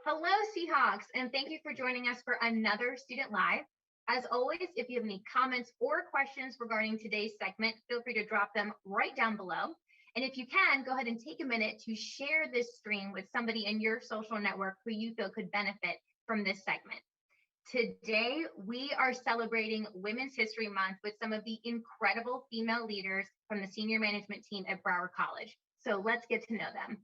Hello, Seahawks, and thank you for joining us for another Student Live. As always, if you have any comments or questions regarding today's segment, feel free to drop them right down below. And if you can, go ahead and take a minute to share this stream with somebody in your social network who you feel could benefit from this segment. Today, we are celebrating Women's History Month with some of the incredible female leaders from the senior management team at Broward College. So let's get to know them.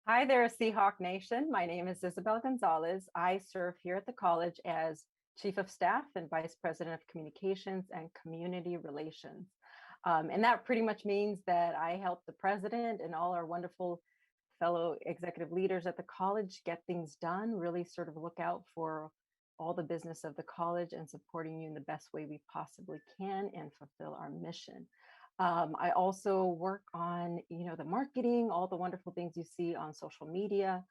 Hi there, Seahawk Nation. My name is Isabel Gonzalez. I serve here at the college as Chief of Staff and Vice President of Communications and Community Relations. And that pretty much means that I help the president and all our wonderful fellow executive leaders at the college get things done, really sort of look out for all the business of the college and supporting you in the best way we possibly can and fulfill our mission. I also work on, the marketing, all the wonderful things you see on social media,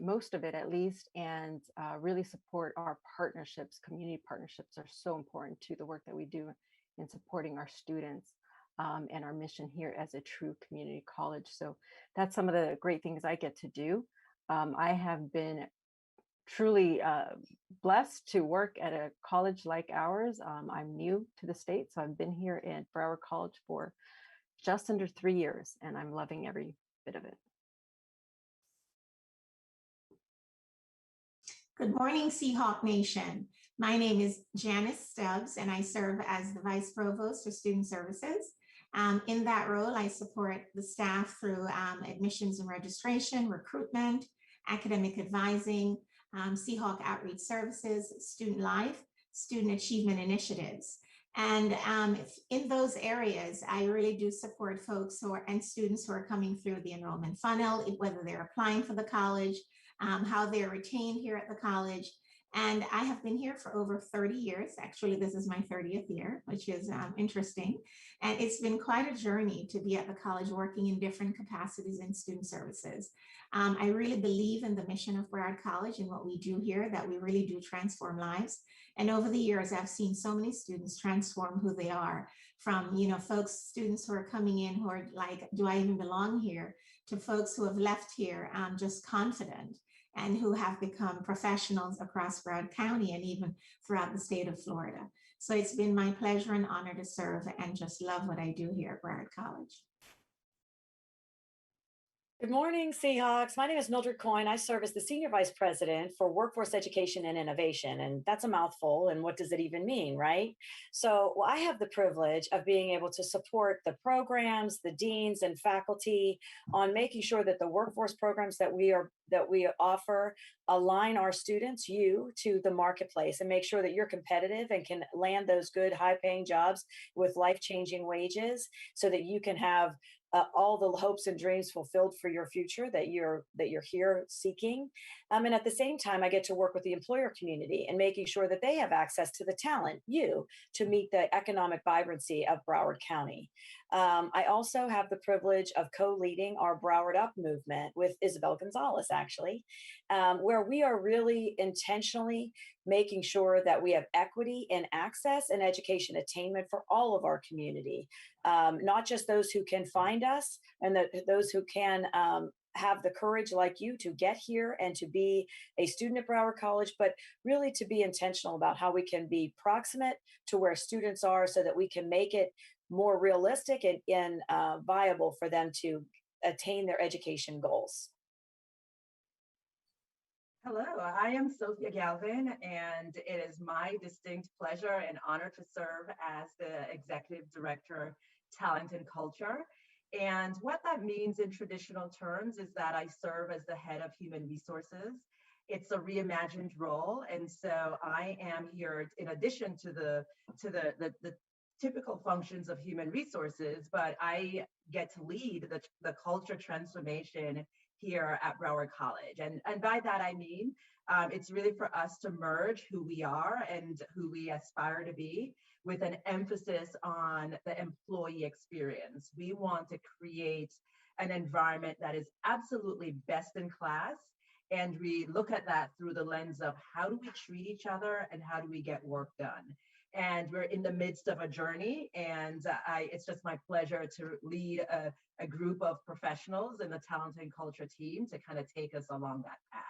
most of it at least, and really support our partnerships. Community partnerships are so important to the work that we do in supporting our students and our mission here as a true community college. So that's some of the great things I get to do. I have been truly blessed to work at a college like ours. I'm new to the state, so I've been here at Broward College for just under 3 years, and I'm loving every bit of it. Good morning, Seahawk Nation. My name is Janice Stubbs, and I serve as the Vice Provost for Student Services. In that role, I support the staff through admissions and registration, recruitment, academic advising, Seahawk Outreach Services, Student Life, Student Achievement Initiatives. And in those areas, I really do support folks and students who are coming through the enrollment funnel, whether they're applying for the college, how they're retained here at the college. And I have been here for over 30 years. Actually, this is my 30th year, which is interesting. And it's been quite a journey to be at the college working in different capacities in student services. I really believe in the mission of Broward College and what we do here, that we really do transform lives. And over the years, I've seen so many students transform who they are, from students who are coming in who are like, do I even belong here? To folks who have left here just confident and who have become professionals across Broward County and even throughout the state of Florida. So it's been my pleasure and honor to serve and just love what I do here at Broward College. Good morning, Seahawks. My name is Mildred Coyne. I serve as the Senior Vice President for Workforce Education and Innovation. And that's a mouthful. And what does it even mean, right? So I have the privilege of being able to support the programs, the deans and faculty on making sure that the workforce programs that we offer align our students, you, to the marketplace and make sure that you're competitive and can land those good, high-paying jobs with life-changing wages so that you can have all the hopes and dreams fulfilled for your future that you're here seeking. And at the same time, I get to work with the employer community and making sure that they have access to the talent, you, to meet the economic vibrancy of Broward County. I also have the privilege of co-leading our Broward Up movement with Isabel Gonzalez, actually, where we are really intentionally making sure that we have equity in access and education attainment for all of our community, not just those who can find us and those who can have the courage like you to get here and to be a student at Broward College, but really to be intentional about how we can be proximate to where students are so that we can make it more realistic and viable for them to attain their education goals. Hello, I am Sophia Galvin, and it is my distinct pleasure and honor to serve as the Executive Director, Talent and Culture. And what that means in traditional terms is that I serve as the head of human resources. It's a reimagined role, and so I am here in addition to the typical functions of human resources, but I get to lead the culture transformation here at Broward College. And by that, I mean, it's really for us to merge who we are and who we aspire to be with an emphasis on the employee experience. We want to create an environment that is absolutely best in class. And we look at that through the lens of how do we treat each other and how do we get work done? and we're in the midst of a journey. And it's just my pleasure to lead a group of professionals in the talent and culture team to kind of take us along that path.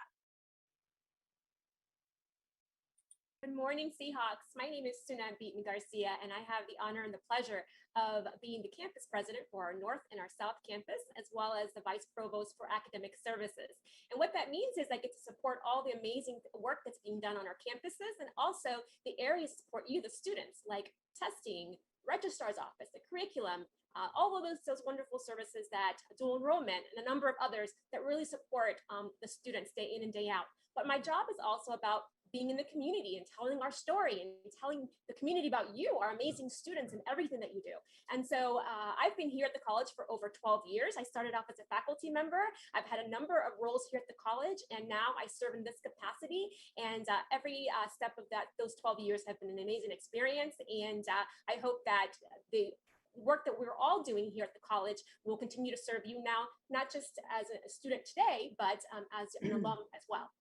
Good morning, Seahawks. My name is Sunan Beaton Garcia, and I have the honor and the pleasure of being the campus president for our North and our South campus, as well as the vice provost for academic services. And what that means is I get to support all the amazing work that's being done on our campuses, and also the areas support you, the students, like testing, registrar's office, the curriculum, all of those wonderful services that dual enrollment and a number of others that really support the students day in and day out. But my job is also about being in the community and telling our story and telling the community about you, our amazing students, and everything that you do. And so I've been here at the college for over 12 years. I started off as a faculty member. I've had a number of roles here at the college, and now I serve in this capacity. And every step of those 12 years have been an amazing experience. And I hope that the work that we're all doing here at the college will continue to serve you now, not just as a student today, but as an alum as well.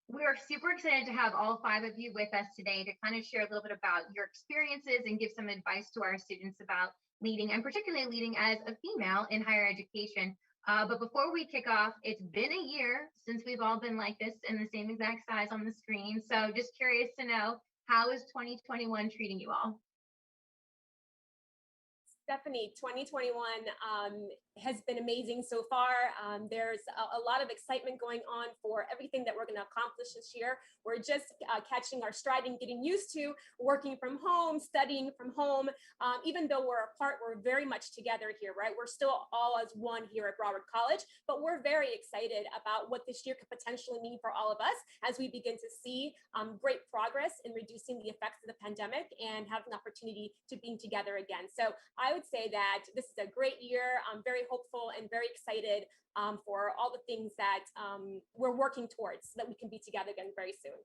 We are super excited to have all 5 of you with us today to kind of share a little bit about your experiences and give some advice to our students about leading, and particularly leading as a female in higher education. But before we kick off, it's been a year since we've all been like this in the same exact size on the screen. So just curious to know, how is 2021 treating you all? Stephanie, 2021 has been amazing so far. There's a lot of excitement going on for everything that we're going to accomplish this year. We're just catching our stride and getting used to working from home, studying from home. Even though we're apart, we're very much together here, right? We're still all as one here at Broward College, but we're very excited about what this year could potentially mean for all of us as we begin to see great progress in reducing the effects of the pandemic and have an opportunity to being together again. So I would say that this is a great year. I'm very hopeful and very excited for all the things that we're working towards so that we can be together again very soon.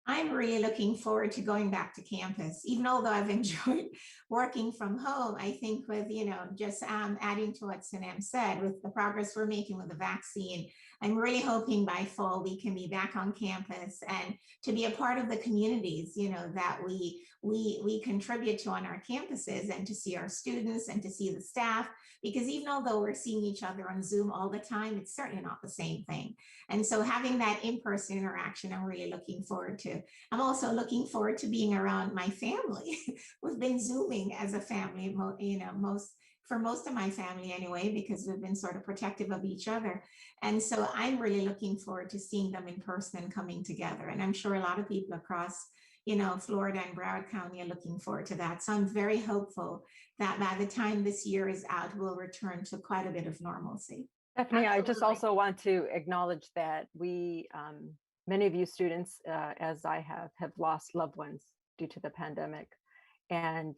I'm really looking forward to going back to campus, even although I've enjoyed working from home. I think with, just adding to what Sunan said, with the progress we're making with the vaccine, I'm really hoping by fall we can be back on campus and to be a part of the communities, that we contribute to on our campuses, and to see our students and to see the staff, because even although we're seeing each other on Zoom all the time, it's certainly not the same thing. And so having that in-person interaction, I'm really looking forward to. I'm also looking forward to being around my family. We've been Zooming as a family, for most of my family anyway, because we've been sort of protective of each other. And so I'm really looking forward to seeing them in person and coming together. And I'm sure a lot of people across, Florida and Broward County are looking forward to that. So I'm very hopeful that by the time this year is out, we'll return to quite a bit of normalcy. Stephanie, I just also want to acknowledge that we, many of you students, as I have lost loved ones due to the pandemic. And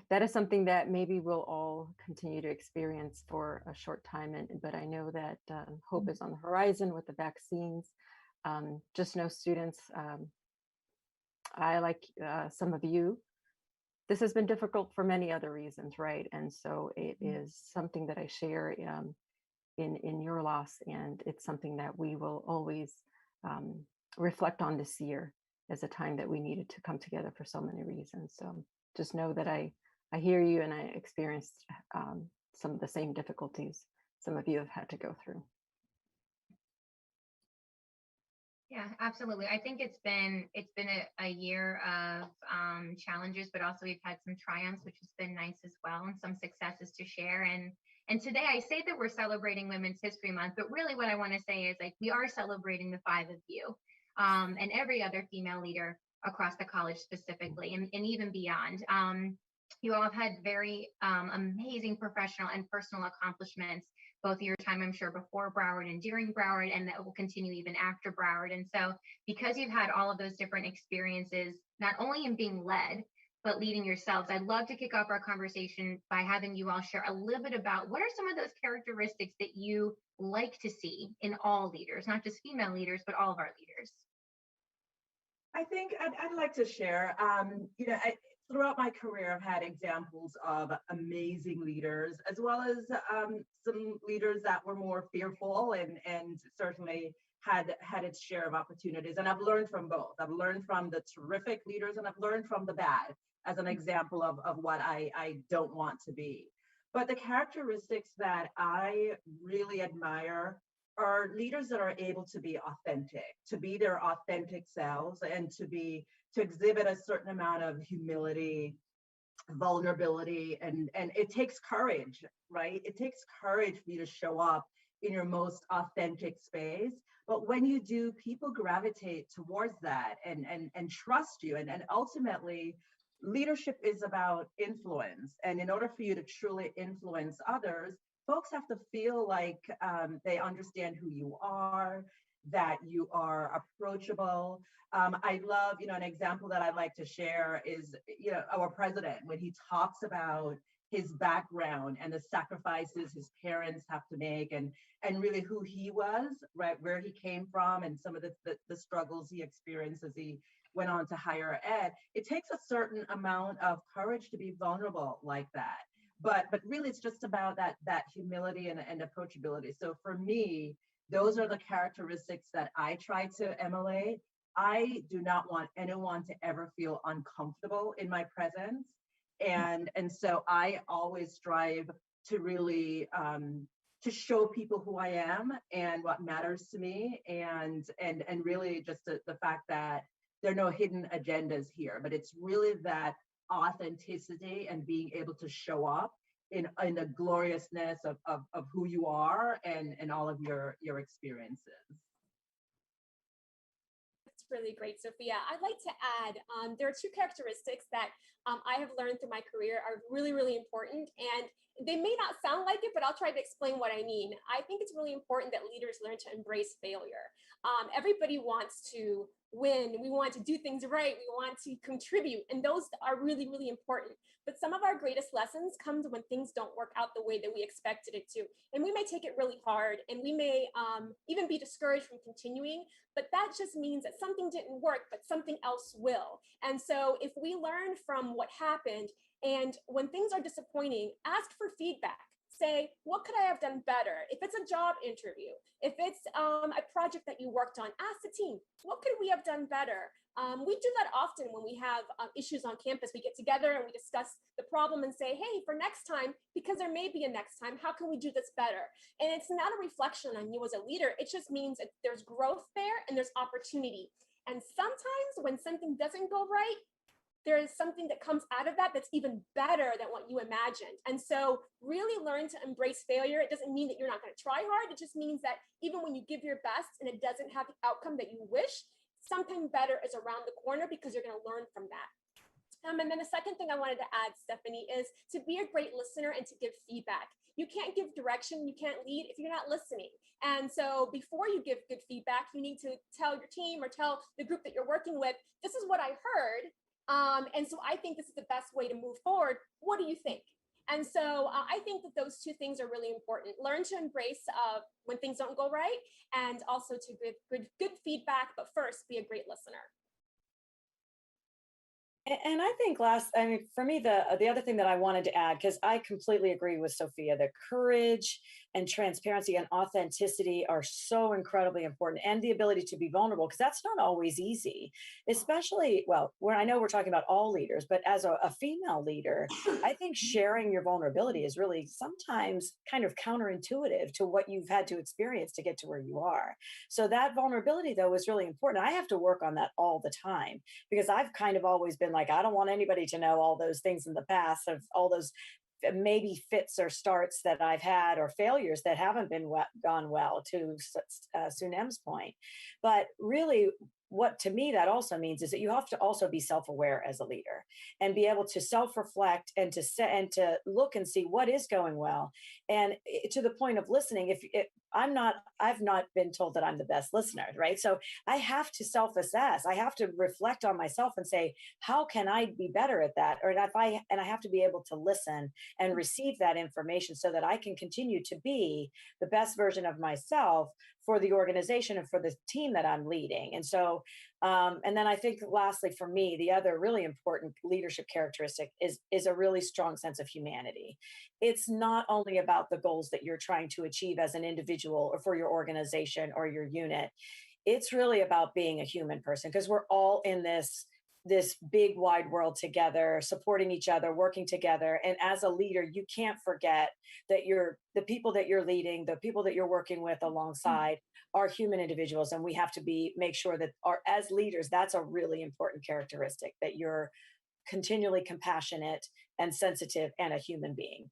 that is something that maybe we'll all continue to experience for a short time. But I know that hope is on the horizon with the vaccines. Just know, students, I, like some of you, this has been difficult for many other reasons, right? And so it is something that I share in your loss, and it's something that we will always reflect on this year as a time that we needed to come together for so many reasons. So just know that I hear you, and I experienced some of the same difficulties some of you have had to go through. Yeah, absolutely. I think it's been a year of challenges, but also we've had some triumphs, which has been nice as well, and some successes to share. And today I say that we're celebrating Women's History Month, but really what I want to say is, like, we are celebrating the 5 of you and every other female leader across the college specifically, and even beyond. You all have had very amazing professional and personal accomplishments, both of your time, I'm sure, before Broward and during Broward, and that will continue even after Broward. And so because you've had all of those different experiences, not only in being led, but leading yourselves, I'd love to kick off our conversation by having you all share a little bit about what are some of those characteristics that you like to see in all leaders, not just female leaders, but all of our leaders. I think I'd like to share, throughout my career, I've had examples of amazing leaders, as well as some leaders that were more fearful and certainly had its share of opportunities, and I've learned from both. I've learned from the terrific leaders, and I've learned from the bad as an example of what I don't want to be. But the characteristics that I really admire are leaders that are able to be authentic, to be their authentic selves, and to exhibit a certain amount of humility, vulnerability, and it takes courage, right? It takes courage for you to show up in your most authentic space. But when you do, people gravitate towards that and trust you. And ultimately, leadership is about influence. And in order for you to truly influence others, folks have to feel like they understand who you are, that you are approachable. I love, an example that I'd like to share is, our president, when he talks about his background and the sacrifices his parents have to make, and really who he was, right, where he came from, and some of the struggles he experienced as he went on to higher ed. It takes a certain amount of courage to be vulnerable like that. But really, it's just about that humility and approachability. So for me, those are the characteristics that I try to emulate. I do not want anyone to ever feel uncomfortable in my presence. And so I always strive to really to show people who I am and what matters to me, and really just the fact that there are no hidden agendas here, but it's really that authenticity and being able to show up in the gloriousness of who you are and all of your experiences. That's really great, Sophia. I'd like to add, there are two characteristics that I have learned through my career are really, really important. And they may not sound like it, but I'll try to explain what I mean. I think it's really important that leaders learn to embrace failure. Everybody wants to win. We want to do things right. We want to contribute. And those are really, really important. But some of our greatest lessons comes when things don't work out the way that we expected it to. And we may take it really hard, and we may even be discouraged from continuing. But that just means that something didn't work, but something else will. And so if we learn from what happened, and when things are disappointing, ask for feedback. Say, what could I have done better? If it's a job interview, if it's a project that you worked on, ask the team, what could we have done better? We do that often when we have issues on campus. We get together and we discuss the problem and say, hey, for next time, because there may be a next time, how can we do this better? And it's not a reflection on you as a leader. It just means that there's growth there and there's opportunity. And sometimes when something doesn't go right, there is something that comes out of that that's even better than what you imagined. And so really learn to embrace failure. It doesn't mean that you're not going to try hard. It just means that even when you give your best and it doesn't have the outcome that you wish, something better is around the corner because you're going to learn from that. And then the second thing I wanted to add, Stephanie, is to be a great listener and to give feedback. You can't give direction, you can't lead if you're not listening. And so before you give good feedback, you need to tell your team or tell the group that you're working with, this is what I heard. And so I think this is the best way to move forward. What do you think? And so I think that those two things are really important. Learn to embrace when things don't go right, and also to give good feedback, but first be a great listener. And I think for me, the other thing that I wanted to add, because I completely agree with Sophia, that courage and transparency and authenticity are so incredibly important, and the ability to be vulnerable, because that's not always easy, especially, well, I know we're talking about all leaders, but as a female leader, I think sharing your vulnerability is really sometimes kind of counterintuitive to what you've had to experience to get to where you are. So that vulnerability, though, is really important. I have to work on that all the time, because I've kind of always been like, I don't want anybody to know all those things in the past, of all those maybe fits or starts that I've had, or failures that haven't gone well, to Sunem's point. But really, what to me that also means is that you have to also be self-aware as a leader, and be able to self-reflect and to look and see what is going well. And to the point of listening, I've not been told that I'm the best listener, right? So I have to self-assess. I have to reflect on myself and say, how can I be better at that? I have to be able to listen and receive that information so that I can continue to be the best version of myself for the organization and for the team that I'm leading. And so And then I think lastly, for me, the other really important leadership characteristic is a really strong sense of humanity. It's not only about the goals that you're trying to achieve as an individual or for your organization or your unit. It's really about being a human person, because we're all in this big wide world together, supporting each other, working together. And as a leader, you can't forget that the people that you're leading, the people that you're working with alongside are human individuals. And we have to make sure that as leaders, that's a really important characteristic, that you're continually compassionate and sensitive and a human being.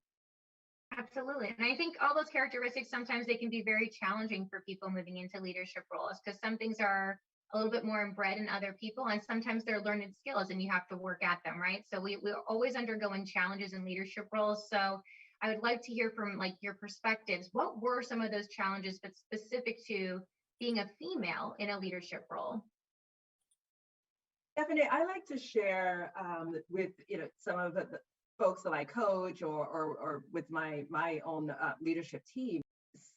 Absolutely. And I think all those characteristics, sometimes they can be very challenging for people moving into leadership roles, because some things are a little bit more inbred in other people, and sometimes they're learned skills and you have to work at them, right? So we're always undergoing challenges in leadership roles. So I would like to hear from like your perspectives. What were some of those challenges, but specific to being a female in a leadership role? Definitely, I like to share with some of the folks that I coach, or with my own leadership team.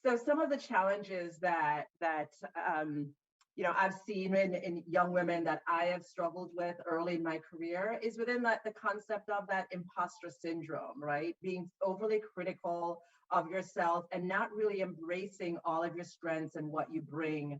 So some of the challenges that I've seen in young women that I have struggled with early in my career is within the concept of that imposter syndrome, right? Being overly critical of yourself and not really embracing all of your strengths and what you bring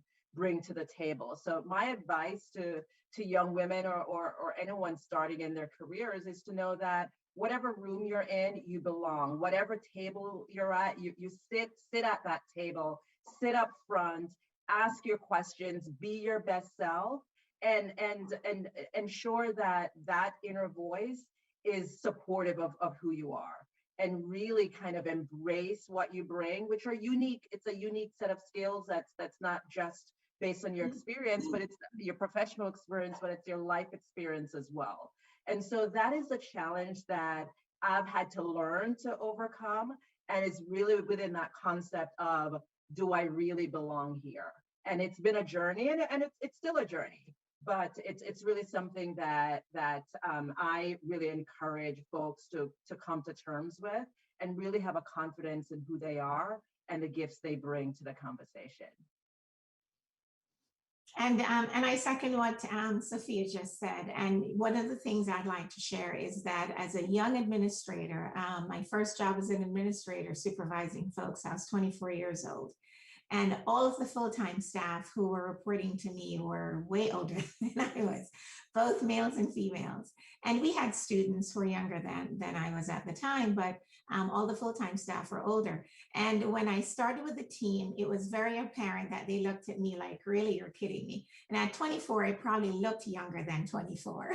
to the table. So my advice to young women or anyone starting in their careers is to know that whatever room you're in, you belong. Whatever table you're at, you sit at that table, sit up front, ask your questions, be your best self, and ensure that inner voice is supportive of who you are, and really kind of embrace what you bring, which are unique. It's a unique set of skills that's not just based on your experience, but it's your professional experience, but it's your life experience as well. And so that is a challenge that I've had to learn to overcome. And it's really within that concept of, do I really belong here? And it's been a journey, and it's still a journey, but it's really something that I really encourage folks to come to terms with, and really have a confidence in who they are and the gifts they bring to the conversation. And I second what Sophia just said. And one of the things I'd like to share is that as a young administrator, my first job as an administrator supervising folks, I was 24 years old. And all of the full-time staff who were reporting to me were way older than I was, both males and females. And we had students who were younger than I was at the time, but all the full-time staff were older. And when I started with the team, it was very apparent that they looked at me like, really, you're kidding me. And at 24, I probably looked younger than 24.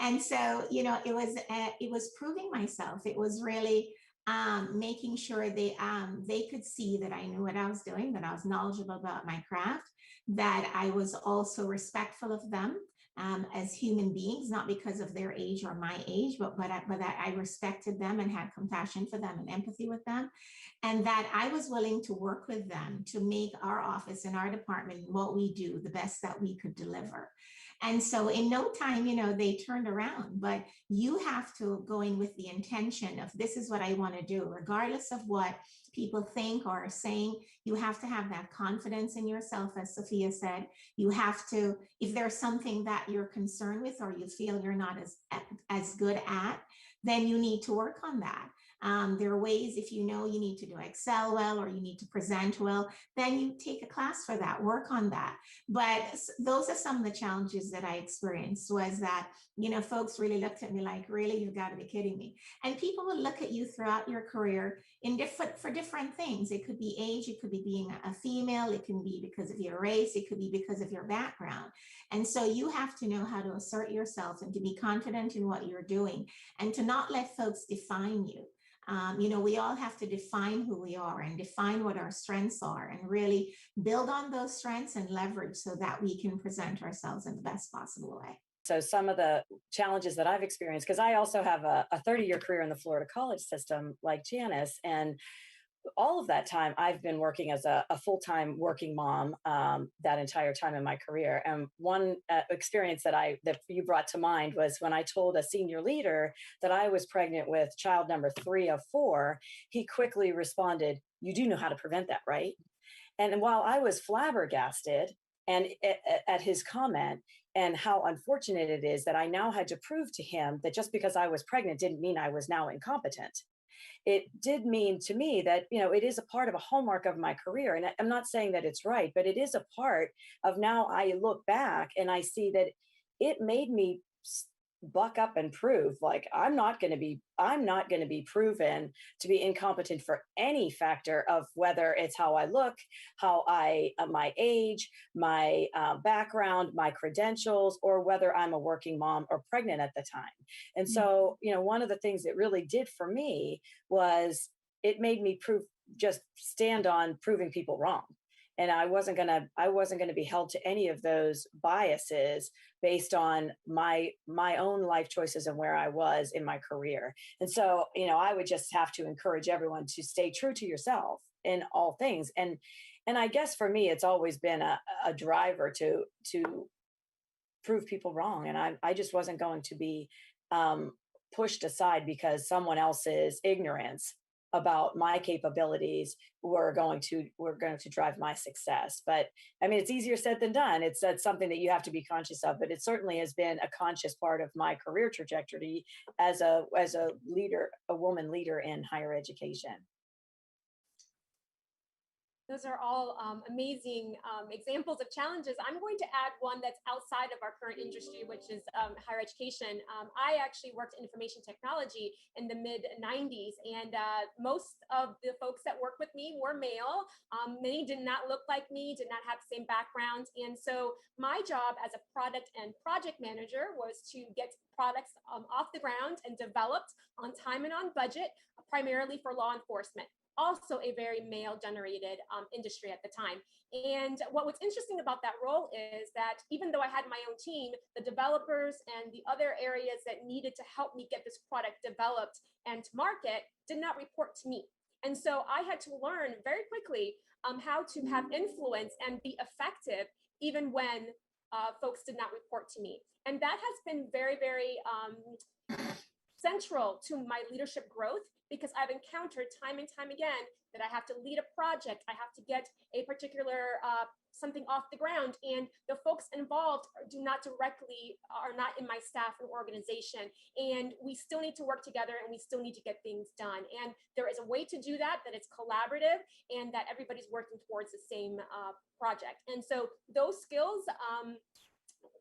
And so, it was proving myself. It was really making sure they could see that I knew what I was doing, that I was knowledgeable about my craft, that I was also respectful of them as human beings, not because of their age or my age, but that I respected them and had compassion for them and empathy with them, and that I was willing to work with them to make our office and our department, what we do, the best that we could deliver. And so in no time, they turned around, but you have to go in with the intention of, this is what I want to do, regardless of what people think or are saying. You have to have that confidence in yourself, as Sophia said. You have to, if there's something that you're concerned with or you feel you're not as good at, then you need to work on that. There are ways, if you know you need to do Excel well or you need to present well, then you take a class for that, work on that. But those are some of the challenges that I experienced, was that, folks really looked at me like, really, you've got to be kidding me. And people will look at you throughout your career for different things. It could be age, it could be being a female, it can be because of your race, it could be because of your background. And so you have to know how to assert yourself and to be confident in what you're doing and to not let folks define you. We all have to define who we are and define what our strengths are and really build on those strengths and leverage so that we can present ourselves in the best possible way. So some of the challenges that I've experienced, because I also have a 30-year career in the Florida college system like Janice, and all of that time I've been working as a full-time working mom that entire time in my career. And one experience that you brought to mind was when I told a senior leader that I was pregnant with child number 3 of 4, he quickly responded, "You do know how to prevent that, right?" And while I was flabbergasted, and at his comment, and how unfortunate it is that I now had to prove to him that just because I was pregnant didn't mean I was now incompetent. It did mean to me that, it is a part of a hallmark of my career. And I'm not saying that it's right, but it is a part of, now I look back and I see that it made me buck up and prove, like, I'm not going to be proven to be incompetent for any factor of whether it's how I look, my age, my background, my credentials, or whether I'm a working mom or pregnant at the time. And so, one of the things it really did for me was it made me just stand on proving people wrong. And I wasn't gonna be held to any of those biases based on my own life choices and where I was in my career. And so, I would just have to encourage everyone to stay true to yourself in all things. And I guess for me, it's always been a driver to prove people wrong. And I just wasn't going to be pushed aside because someone else's ignorance about my capabilities were going to drive my success. But I mean, it's easier said than done. That's something that you have to be conscious of, but it certainly has been a conscious part of my career trajectory as a leader, a woman leader in higher education. Those are all amazing examples of challenges. I'm going to add one that's outside of our current industry, which is higher education. I actually worked in information technology in the mid 90s, and most of the folks that work with me were male. Many did not look like me, did not have the same background. And so my job as a product and project manager was to get products off the ground and developed on time and on budget, primarily for law enforcement. Also a very male-generated industry at the time. And what was interesting about that role is that even though I had my own team, the developers and the other areas that needed to help me get this product developed and to market did not report to me. And so I had to learn very quickly how to have influence and be effective even when folks did not report to me. And that has been very, very central to my leadership growth, because I've encountered time and time again that I have to lead a project, I have to get a particular something off the ground, and the folks involved are not in my staff or organization, and we still need to work together and we still need to get things done. And there is a way to do that it's collaborative and that everybody's working towards the same project. And so those skills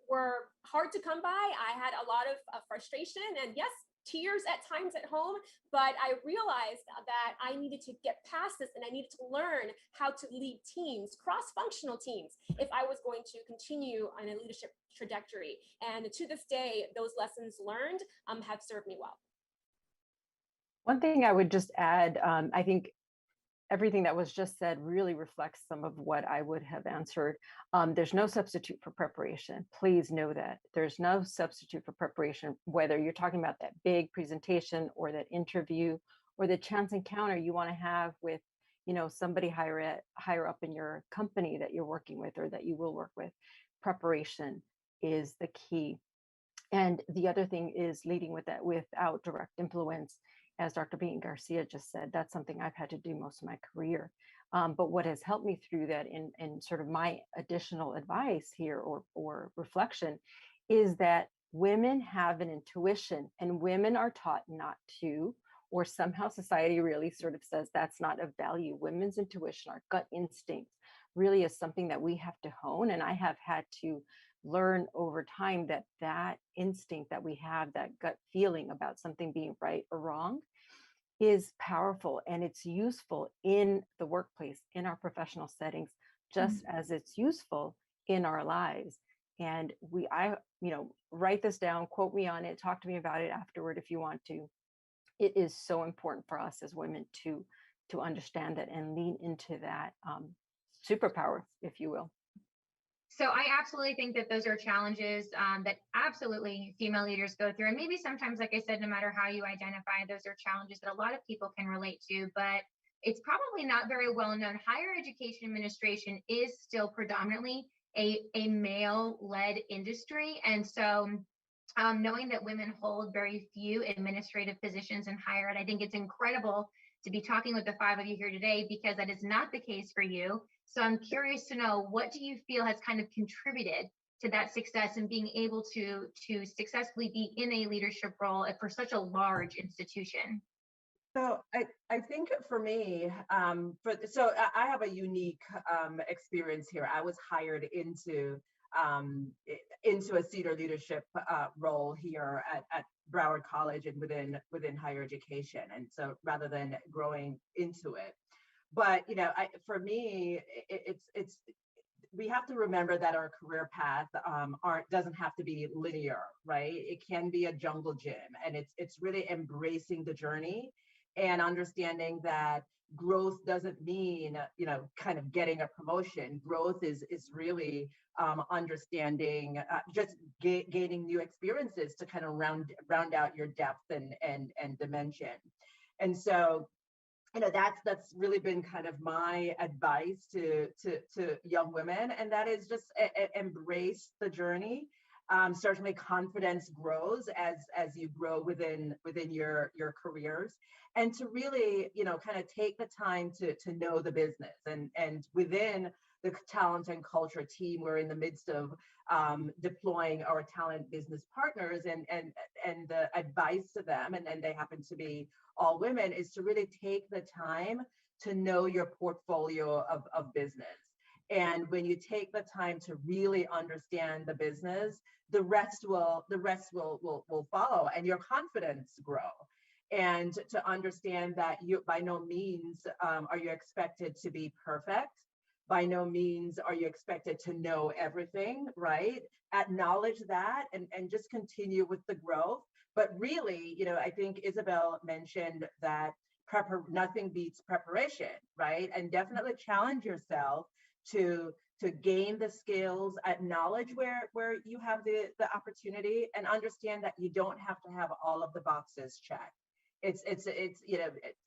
were hard to come by. I had a lot of frustration and yes, tears at times at home, but I realized that I needed to get past this and I needed to learn how to lead teams, cross-functional teams, if I was going to continue on a leadership trajectory. And to this day, those lessons learned have served me well. One thing I would just add, I think everything that was just said really reflects some of what I would have answered. There's no substitute for preparation. Please know that there's no substitute for preparation, whether you're talking about that big presentation or that interview or the chance encounter you want to have with, somebody higher up in your company that you're working with or that you will work with. Preparation is the key. And the other thing is leading with that without direct influence. As Dr. Beaton Garcia just said, that's something I've had to do most of my career. But what has helped me through that in sort of my additional advice here or reflection is that women have an intuition and women are taught not to, or somehow society really sort of says that's not of value. Women's intuition, our gut instinct really is something that we have to hone. And I have had to learn over time that instinct that we have, that gut feeling about something being right or wrong, is powerful and it's useful in the workplace, in our professional settings, just as it's useful in our lives. And write this down, quote me on it, talk to me about it afterward if you want to. It is so important for us as women to understand that and lean into that superpower, if you will. So I absolutely think that those are challenges that absolutely female leaders go through. And maybe sometimes, like I said, no matter how you identify, those are challenges that a lot of people can relate to, but it's probably not very well known. Higher education administration is still predominantly a male-led industry. And so knowing that women hold very few administrative positions in higher ed, I think it's incredible to be talking with the five of you here today, because that is not the case for you. So I'm curious to know, what do you feel has kind of contributed to that success and being able to successfully be in a leadership role for such a large institution? So I think for me, I have a unique experience here. I was hired into a senior leadership role here at Broward College and within higher education, and so rather than growing into it. But for me, it's we have to remember that our career path doesn't have to be linear, right? It can be a jungle gym, and it's really embracing the journey and understanding that growth doesn't mean kind of getting a promotion. Growth is really understanding, just gaining new experiences to kind of round out your depth and dimension. And so that's really been kind of my advice to young women, and that is just embrace the journey. Certainly confidence grows as you grow within your careers, and to really kind of take the time to know the business. And within the talent and culture team, we're in the midst of deploying our talent business partners, and the advice to them, and they happen to be all women, is to really take the time to know your portfolio of business. And when you take the time to really understand the business, the rest will follow, and your confidence grow. And to understand that you, by no means are you expected to be perfect. By no means are you expected to know everything, right? Acknowledge that and just continue with the growth. But really, I think Isabel mentioned that nothing beats preparation, right? And definitely challenge yourself to gain the skills, acknowledge where you have the opportunity, and understand that you don't have to have all of the boxes checked. It's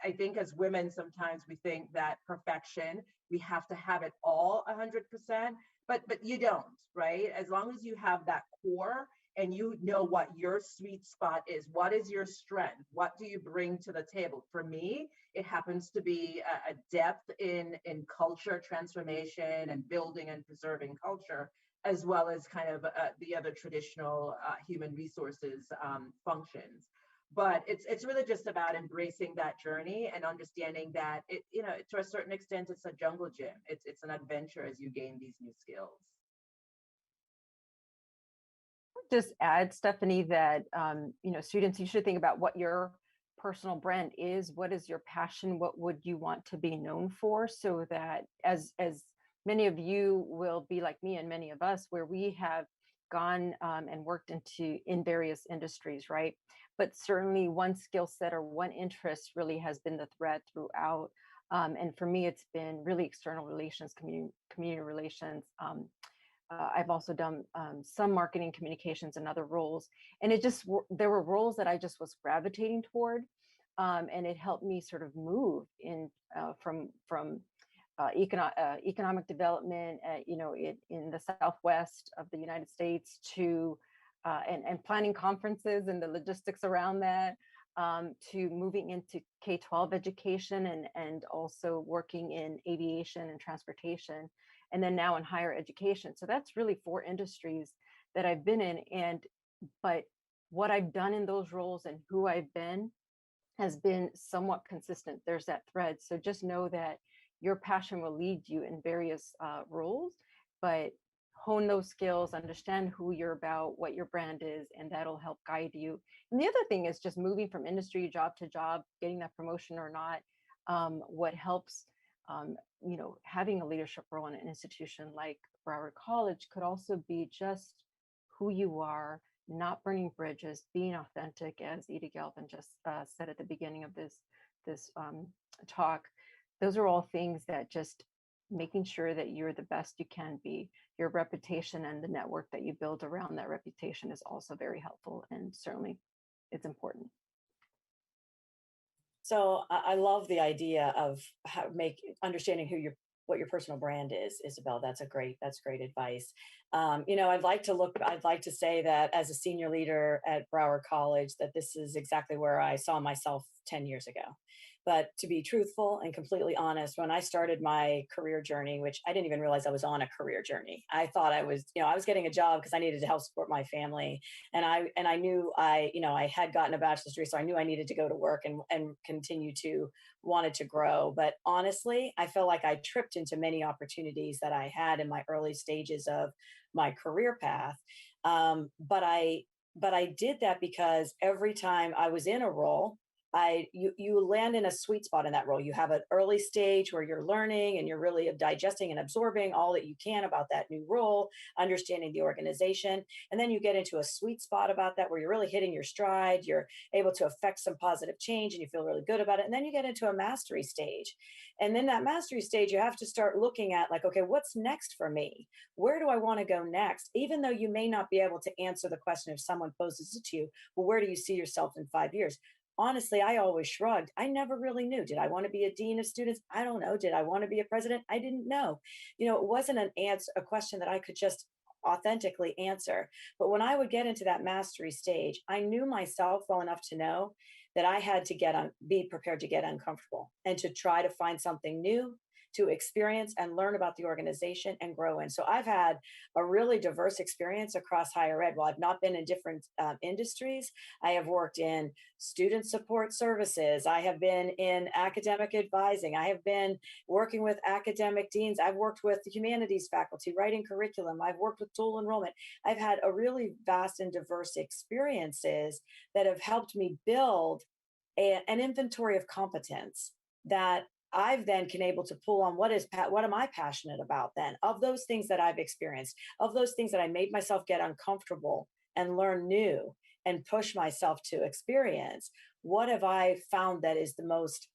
I think as women, sometimes we think that perfection, we have to have it all 100%, but you don't, right? As long as you have that core and you know what your sweet spot is, what is your strength, what do you bring to the table? For me, it happens to be a depth in culture transformation and building and preserving culture, as well as kind of the other traditional human resources functions. But it's really just about embracing that journey and understanding that to a certain extent, it's a jungle gym. It's an adventure as you gain these new skills. Just add, Stephanie, that students, you should think about what your personal brand is. What is your passion? What would you want to be known for? So that as many of you will be like me, and many of us, where we have gone and worked in various industries, right? But certainly one skill set or one interest really has been the thread throughout. And for me, it's been really external relations, community relations. I've also done some marketing communications and other roles. And there were roles that I just was gravitating toward. And it helped me sort of move in from economic development, in the Southwest of the United States to and planning conferences and the logistics around that, to moving into K-12 education and also working in aviation and transportation, and then now in higher education. So that's really 4 industries that I've been in. But what I've done in those roles and who I've been has been somewhat consistent. There's that thread. So just know that your passion will lead you in various roles, but hone those skills, understand who you're about, what your brand is, and that'll help guide you. And the other thing is just moving from industry job to job, getting that promotion or not. What helps, having a leadership role in an institution like Broward College could also be just who you are, not burning bridges, being authentic, as Edie Galvin just said at the beginning of this talk. Those are all things that just making sure that you're the best you can be. Your reputation and the network that you build around that reputation is also very helpful, and certainly it's important. So I love the idea of understanding what your personal brand is, Isabel. That's great advice. I'd like to say that as a senior leader at Broward College, that this is exactly where I saw myself 10 years ago. But to be truthful and completely honest, when I started my career journey, which I didn't even realize I was on a career journey, I thought I was, I was getting a job because I needed to help support my family. And I knew I had gotten a bachelor's degree, so I knew I needed to go to work and continue to wanted to grow. But honestly, I felt like I tripped into many opportunities that I had in my early stages of my career path. But I did that because every time I was in a role, you land in a sweet spot in that role. You have an early stage where you're learning and you're really digesting and absorbing all that you can about that new role, understanding the organization. And then you get into a sweet spot about that where you're really hitting your stride, you're able to affect some positive change and you feel really good about it. And then you get into a mastery stage. And then that mastery stage, you have to start looking at like, okay, what's next for me? Where do I want to go next? Even though you may not be able to answer the question if someone poses it to you, well, where do you see yourself in 5 years? Honestly, I always shrugged. I never really knew. Did I want to be a dean of students? I don't know. Did I want to be a president? I didn't know. It wasn't a question that I could just authentically answer. But when I would get into that mastery stage, I knew myself well enough to know that I had to be prepared to get uncomfortable and to try to find something new, to experience and learn about the organization and grow in. So I've had a really diverse experience across higher ed. While I've not been in different industries, I have worked in student support services. I have been in academic advising. I have been working with academic deans. I've worked with the humanities faculty, writing curriculum. I've worked with dual enrollment. I've had a really vast and diverse experiences that have helped me build an inventory of competence that I've then been able to pull on what am I passionate about then of those things that I've experienced, of those things that I made myself get uncomfortable and learn new and push myself to experience. What have I found that is the most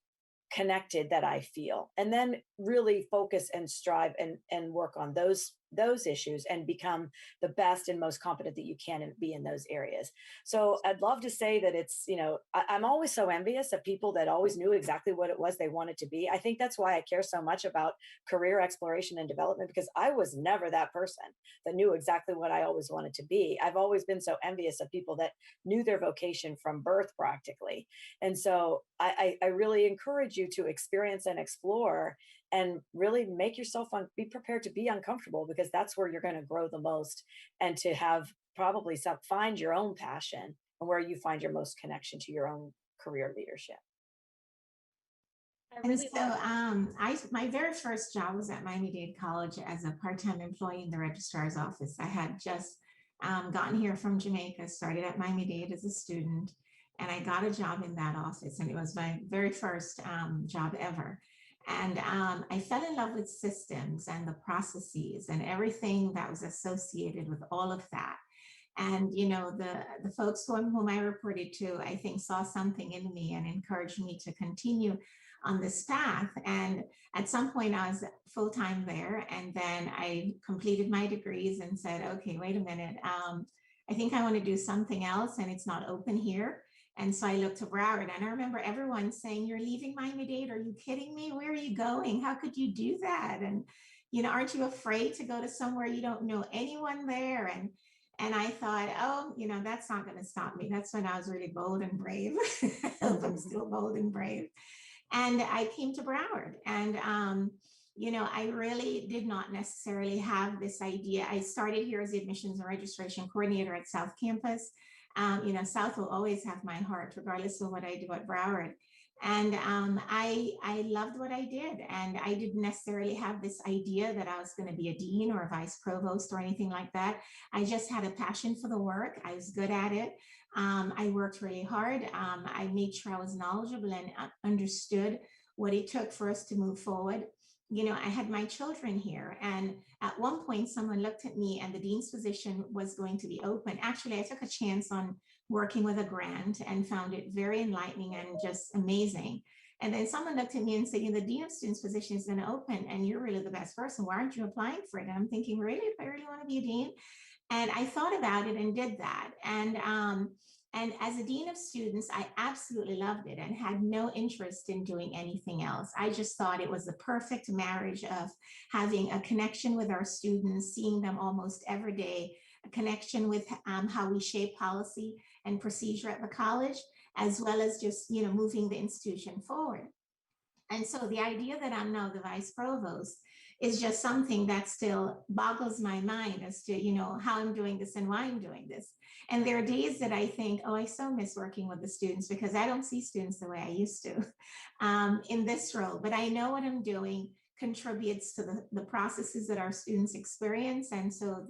connected that I feel? And then really focus and strive and work on those issues and become the best and most competent that you can and be in those areas. So I'd love to say that it's, I'm always so envious of people that always knew exactly what it was they wanted to be. I think that's why I care so much about career exploration and development, because I was never that person that knew exactly what I always wanted to be. I've always been so envious of people that knew their vocation from birth practically. And so I really encourage you to experience and explore and really make yourself be prepared to be uncomfortable, because that's where you're going to grow the most, and to have probably find your own passion and where you find your most connection to your own career leadership. And so my very first job was at Miami-Dade College as a part-time employee in the registrar's office. I had just gotten here from Jamaica, started at Miami-Dade as a student, and I got a job in that office, and it was my very first job ever. And I fell in love with systems and the processes and everything that was associated with all of that. And, the folks whom I reported to, I think, saw something in me and encouraged me to continue on this path. And at some point I was full-time there. And then I completed my degrees and said, okay, wait a minute. I think I want to do something else, and it's not open here. And so I looked to Broward, and I remember everyone saying, you're leaving Miami-Dade? Are you kidding me? Where are you going? How could you do that? And, aren't you afraid to go to somewhere you don't know anyone there? And I thought, oh, that's not going to stop me. That's when I was really bold and brave. I'm still bold and brave. And I came to Broward, and, I really did not necessarily have this idea. I started here as the admissions and registration coordinator at South Campus. South will always have my heart, regardless of what I do at Broward. And I loved what I did. And I didn't necessarily have this idea that I was going to be a dean or a vice provost or anything like that. I just had a passion for the work. I was good at it. I worked really hard. I made sure I was knowledgeable and understood what it took for us to move forward. I had my children here, and at one point someone looked at me and the dean's position was going to be open. Actually, I took a chance on working with a grant and found it very enlightening and just amazing. And then someone looked at me and said, the dean of students position is going to open and you're really the best person. Why aren't you applying for it? And I'm thinking, really, if I really want to be a dean? And I thought about it and did that. And And as a dean of students, I absolutely loved it and had no interest in doing anything else. I just thought it was the perfect marriage of having a connection with our students, seeing them almost every day, a connection with how we shape policy and procedure at the college, as well as just, moving the institution forward. And so the idea that I'm now the vice provost is just something that still boggles my mind as to, how I'm doing this and why I'm doing this. And there are days that I think, oh, I so miss working with the students because I don't see students the way I used to in this role. But I know what I'm doing contributes to the processes that our students experience. And so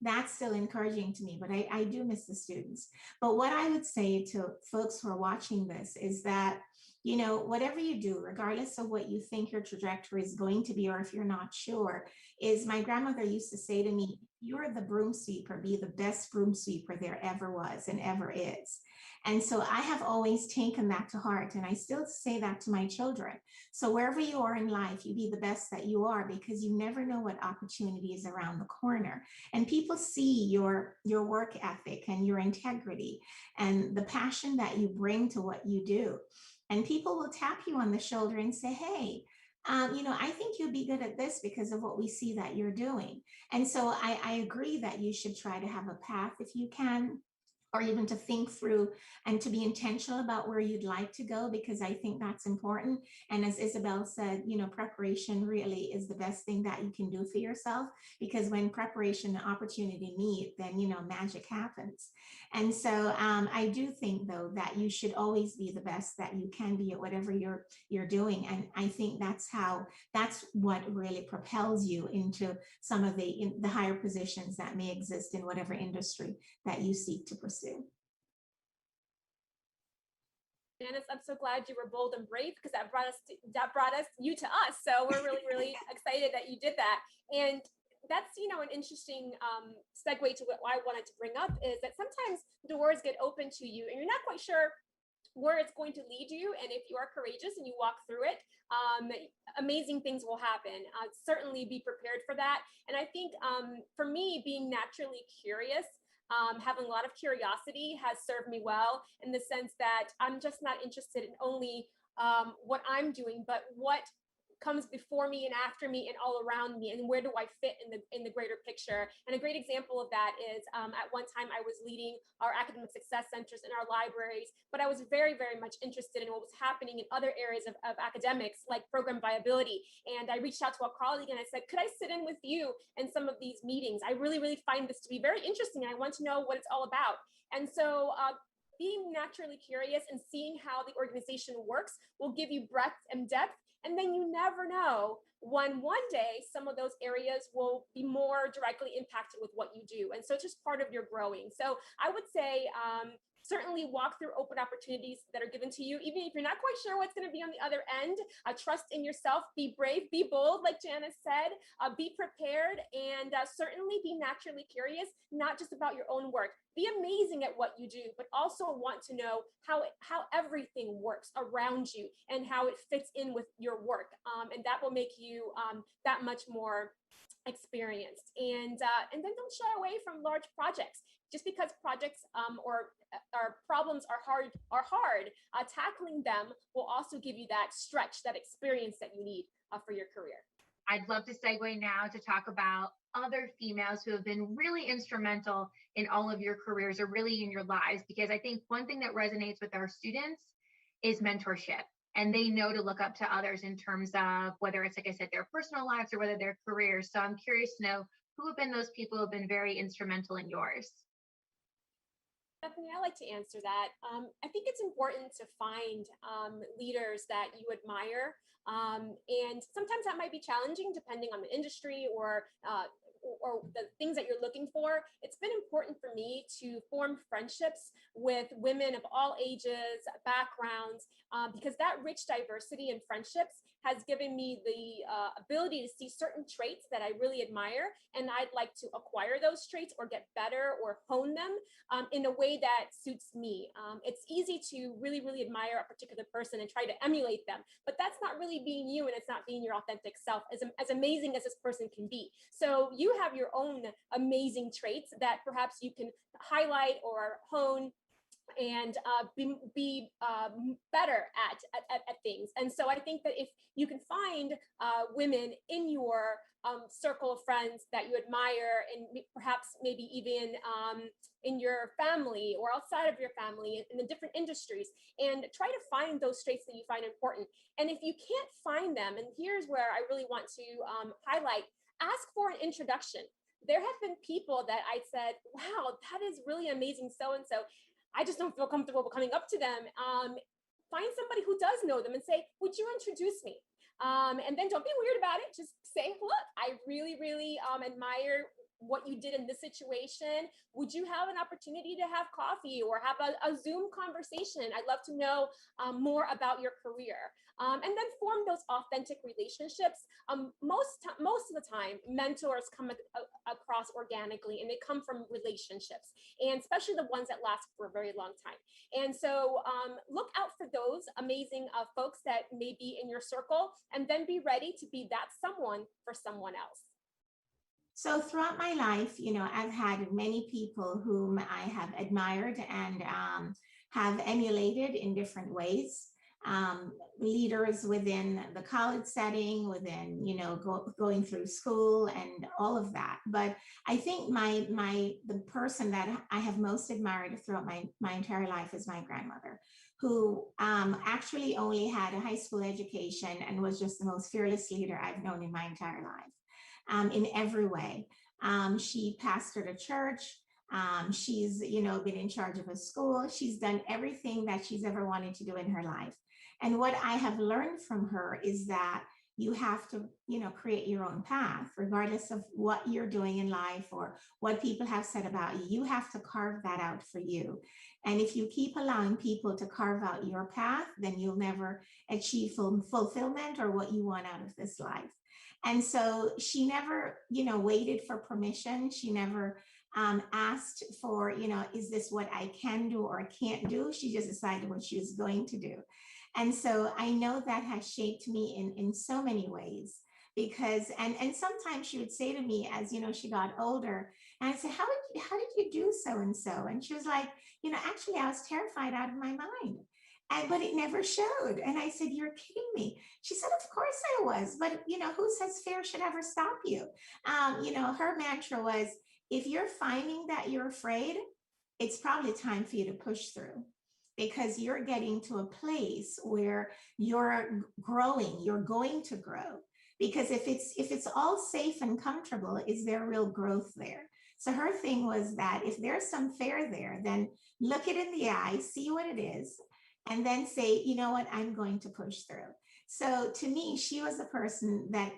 that's still encouraging to me, but I do miss the students. But what I would say to folks who are watching this is that, whatever you do, regardless of what you think your trajectory is going to be, or if you're not sure, is my grandmother used to say to me, you're the broom sweeper, be the best broom sweeper there ever was and ever is. And so I have always taken that to heart. And I still say that to my children. So wherever you are in life, you be the best that you are, because you never know what opportunity is around the corner. And people see your work ethic and your integrity and the passion that you bring to what you do. And people will tap you on the shoulder and say, hey, I think you'll be good at this because of what we see that you're doing. And so I agree that you should try to have a path if you can, or even to think through and to be intentional about where you'd like to go, because I think that's important. And as Isabel said, preparation really is the best thing that you can do for yourself, because when preparation and opportunity meet, then, magic happens. And so I do think, though, that you should always be the best that you can be at whatever you're doing. And I think that's what really propels you into some of the higher positions that may exist in whatever industry that you seek to pursue. Janice, I'm so glad you were bold and brave, because that brought you to us. So we're really, really excited that you did that. And that's, an interesting segue to what I wanted to bring up, is that sometimes doors get open to you and you're not quite sure where it's going to lead you. And if you are courageous and you walk through it, amazing things will happen. Certainly be prepared for that. And I think for me, being naturally curious, having a lot of curiosity has served me well, in the sense that I'm just not interested in only what I'm doing, but what comes before me and after me and all around me, and where do I fit in the greater picture. And a great example of that is at one time I was leading our academic success centers in our libraries, but I was very, very much interested in what was happening in other areas of academics, like program viability. And I reached out to a colleague and I said, could I sit in with you in some of these meetings? I really, really find this to be very interesting. I want to know what it's all about. And so being naturally curious and seeing how the organization works will give you breadth and depth. And then you never know when one day some of those areas will be more directly impacted with what you do. And so it's just part of your growing. So I would say certainly walk through open opportunities that are given to you, even if you're not quite sure what's going to be on the other end. Trust in yourself, be brave, be bold, like Janice said, be prepared, and certainly be naturally curious, not just about your own work. Be amazing at what you do, but also want to know how everything works around you and how it fits in with your work. And that will make you that much more experienced. And then don't shy away from large projects. Just because projects or problems are hard, tackling them will also give you that stretch, that experience that you need for your career. I'd love to segue now to talk about other females who have been really instrumental in all of your careers, or really in your lives, because I think one thing that resonates with our students is mentorship. And they know to look up to others in terms of whether it's, like I said, their personal lives or whether their careers. So I'm curious to know, who have been those people who have been very instrumental in yours? Stephanie, I like to answer that. I think it's important to find leaders that you admire. And sometimes that might be challenging depending on the industry or the things that you're looking for. It's been important for me to form friendships with women of all ages, backgrounds, because that rich diversity in friendships has given me the ability to see certain traits that I really admire, and I'd like to acquire those traits or get better or hone them in a way that suits me. It's easy to really, really admire a particular person and try to emulate them, but that's not really being you, and it's not being your authentic self, as amazing as this person can be. So you have your own amazing traits that perhaps you can highlight or hone and be better at things. And so I think that if you can find women in your circle of friends that you admire, and perhaps maybe even in your family or outside of your family in the different industries, and try to find those traits that you find important. And if you can't find them, and here's where I really want to highlight, ask for an introduction. There have been people that I said, wow, that is really amazing, so and so. I just don't feel comfortable coming up to them. Find somebody who does know them and say, would you introduce me? And then don't be weird about it. Just say, look, I really, really admire what you did in this situation. Would you have an opportunity to have coffee or have a Zoom conversation? I'd love to know more about your career. And then form those authentic relationships. Most of the time, mentors come across organically, and they come from relationships, and especially the ones that last for a very long time. And so look out for those amazing folks that may be in your circle, and then be ready to be that someone for someone else. So throughout my life, I've had many people whom I have admired and have emulated in different ways. Leaders within the college setting, within, going through school and all of that. But I think the person that I have most admired throughout my entire life is my grandmother, who actually only had a high school education and was just the most fearless leader I've known in my entire life. In every way. She pastored a church. She's, been in charge of a school. She's done everything that she's ever wanted to do in her life. And what I have learned from her is that you have to, create your own path, regardless of what you're doing in life or what people have said about you. You have to carve that out for you. And if you keep allowing people to carve out your path, then you'll never achieve fulfillment or what you want out of this life. And so she never, waited for permission. She never asked for, is this what I can do or can't do? She just decided what she was going to do. And so I know that has shaped me in so many ways, because, and sometimes she would say to me as, she got older, and I'd say, how did you do so and so? And she was like, actually I was terrified out of my mind. But it never showed. And I said, you're kidding me. She said, of course I was. But, who says fear should ever stop you? Her mantra was, if you're finding that you're afraid, it's probably time for you to push through, because you're getting to a place where you're growing, you're going to grow. Because if it's all safe and comfortable, is there real growth there? So her thing was that if there's some fear there, then look it in the eye, see what it is, and then say, you know what, I'm going to push through. So to me, she was the person that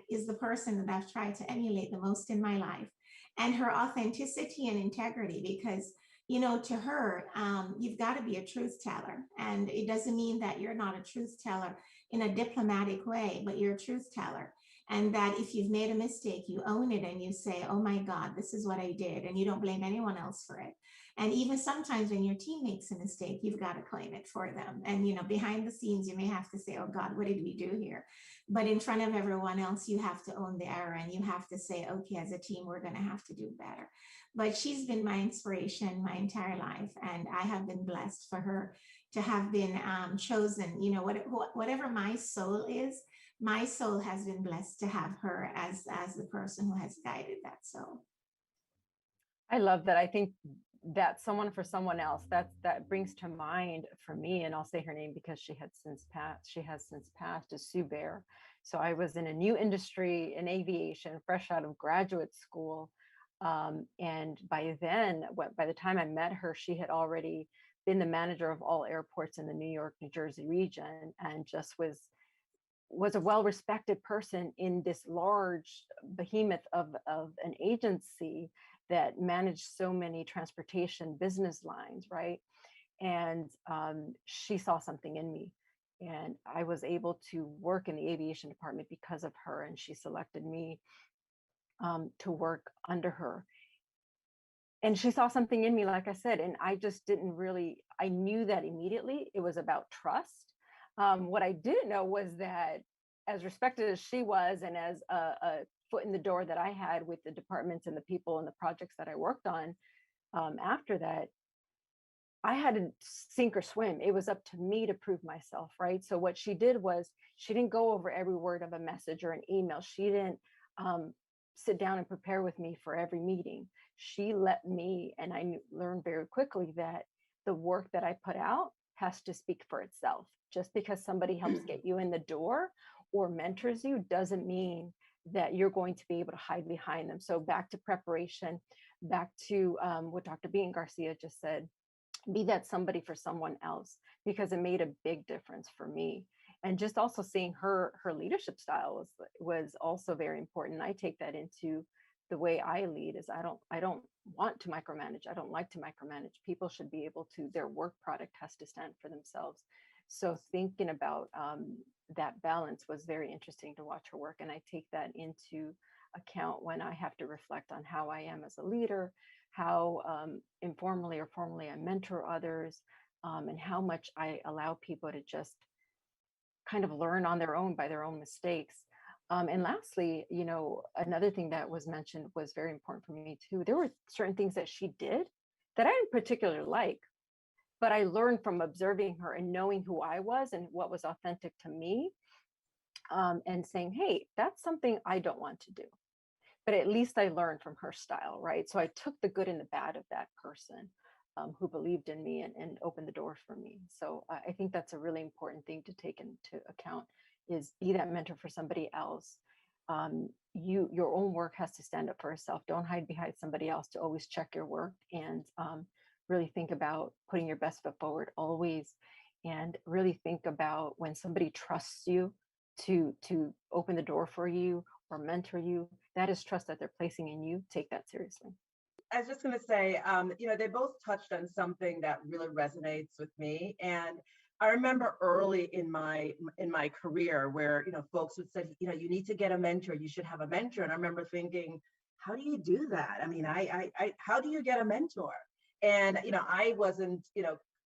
I've tried to emulate the most in my life, and her authenticity and integrity, because, to her, you've got to be a truth teller. And it doesn't mean that you're not a truth teller in a diplomatic way, but you're a truth teller. And that if you've made a mistake, you own it and you say, oh my God, this is what I did. And you don't blame anyone else for it. And even sometimes when your team makes a mistake, you've got to claim it for them. And, behind the scenes, you may have to say, oh God, what did we do here? But in front of everyone else, you have to own the error, and you have to say, okay, as a team, we're going to have to do better. But she's been my inspiration my entire life. And I have been blessed for her to have been chosen, whatever my soul is, my soul has been blessed to have her as the person who has guided that soul. I love that. I think that someone for someone else, that brings to mind for me, and I'll say her name because she has since passed, is Sue Bear. So I was in a new industry in aviation, fresh out of graduate school. And by the time I met her, she had already been the manager of all airports in the New York, New Jersey region, and just was a well-respected person in this large behemoth of an agency that managed so many transportation business lines, right? And she saw something in me, and I was able to work in the aviation department because of her, and she selected me to work under her. And she saw something in me, like I said, and I just I knew that immediately. It was about trust. What I didn't know was that, as respected as she was, and as a foot in the door that I had with the departments and the people and the projects that I worked on, after that, I had to sink or swim. It was up to me to prove myself, right? So what she did was she didn't go over every word of a message or an email. She didn't um, sit down and prepare with me for every meeting. She let me, and learned very quickly that the work that I put out has to speak for itself. Just because somebody helps get you in the door or mentors you doesn't mean that you're going to be able to hide behind them. So back to preparation, back to what Dr. Bean Garcia just said, be that somebody for someone else, because it made a big difference for me. And just also seeing her leadership style was also very important. I take that into the way I lead. Is I don't want to micromanage. I don't like to micromanage. People should be able to, their work product has to stand for themselves. So thinking about that balance was very interesting to watch her work, and I take that into account when I have to reflect on how I am as a leader, how informally or formally I mentor others, and how much I allow people to just kind of learn on their own by their own mistakes. And lastly, you know, another thing that was mentioned was very important for me too. There were certain things that she did that I didn't particularly like, but I learned from observing her and knowing who I was and what was authentic to me, and saying, hey, that's something I don't want to do. But at least I learned from her style, right? So I took the good and the bad of that person who believed in me and opened the door for me. So I think that's a really important thing to take into account, is be that mentor for somebody else. Your own work has to stand up for itself. Don't hide behind somebody else. To always check your work and really think about putting your best foot forward always, and really think about when somebody trusts you to open the door for you or mentor you, that is trust that they're placing in you. Take that seriously. I was just going to say, they both touched on something that really resonates with me. And I remember early in my career where, folks would say, you need to get a mentor, you should have a mentor. And I remember thinking, how do you do that? I mean, how do you get a mentor? And, I wasn't,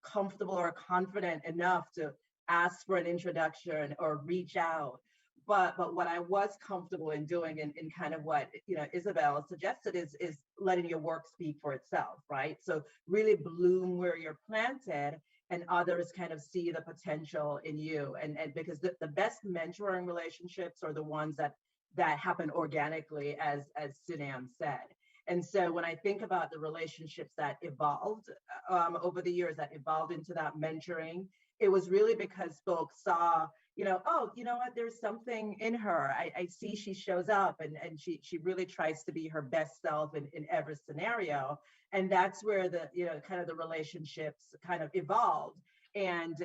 comfortable or confident enough to ask for an introduction or reach out. But what I was comfortable in doing, and kind of what Isabel suggested, is letting your work speak for itself, right? So really bloom where you're planted, and others kind of see the potential in you. And because the best mentoring relationships are the ones that happen organically, as Sunam said. And so when I think about the relationships that evolved over the years, that evolved into that mentoring, it was really because folks saw, oh, you know what, there's something in her. I see she shows up and she really tries to be her best self in every scenario. And that's where the, kind of the relationships kind of evolved. And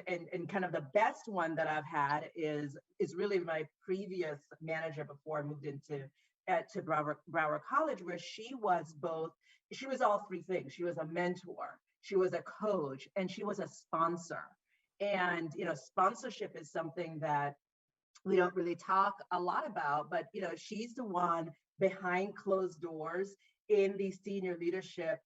kind of the best one that I've had is really my previous manager before I moved into to Broward College, where she was all three things. She was a mentor, she was a coach, and she was a sponsor. And, sponsorship is something that we don't really talk a lot about, but, she's the one behind closed doors in these senior leadership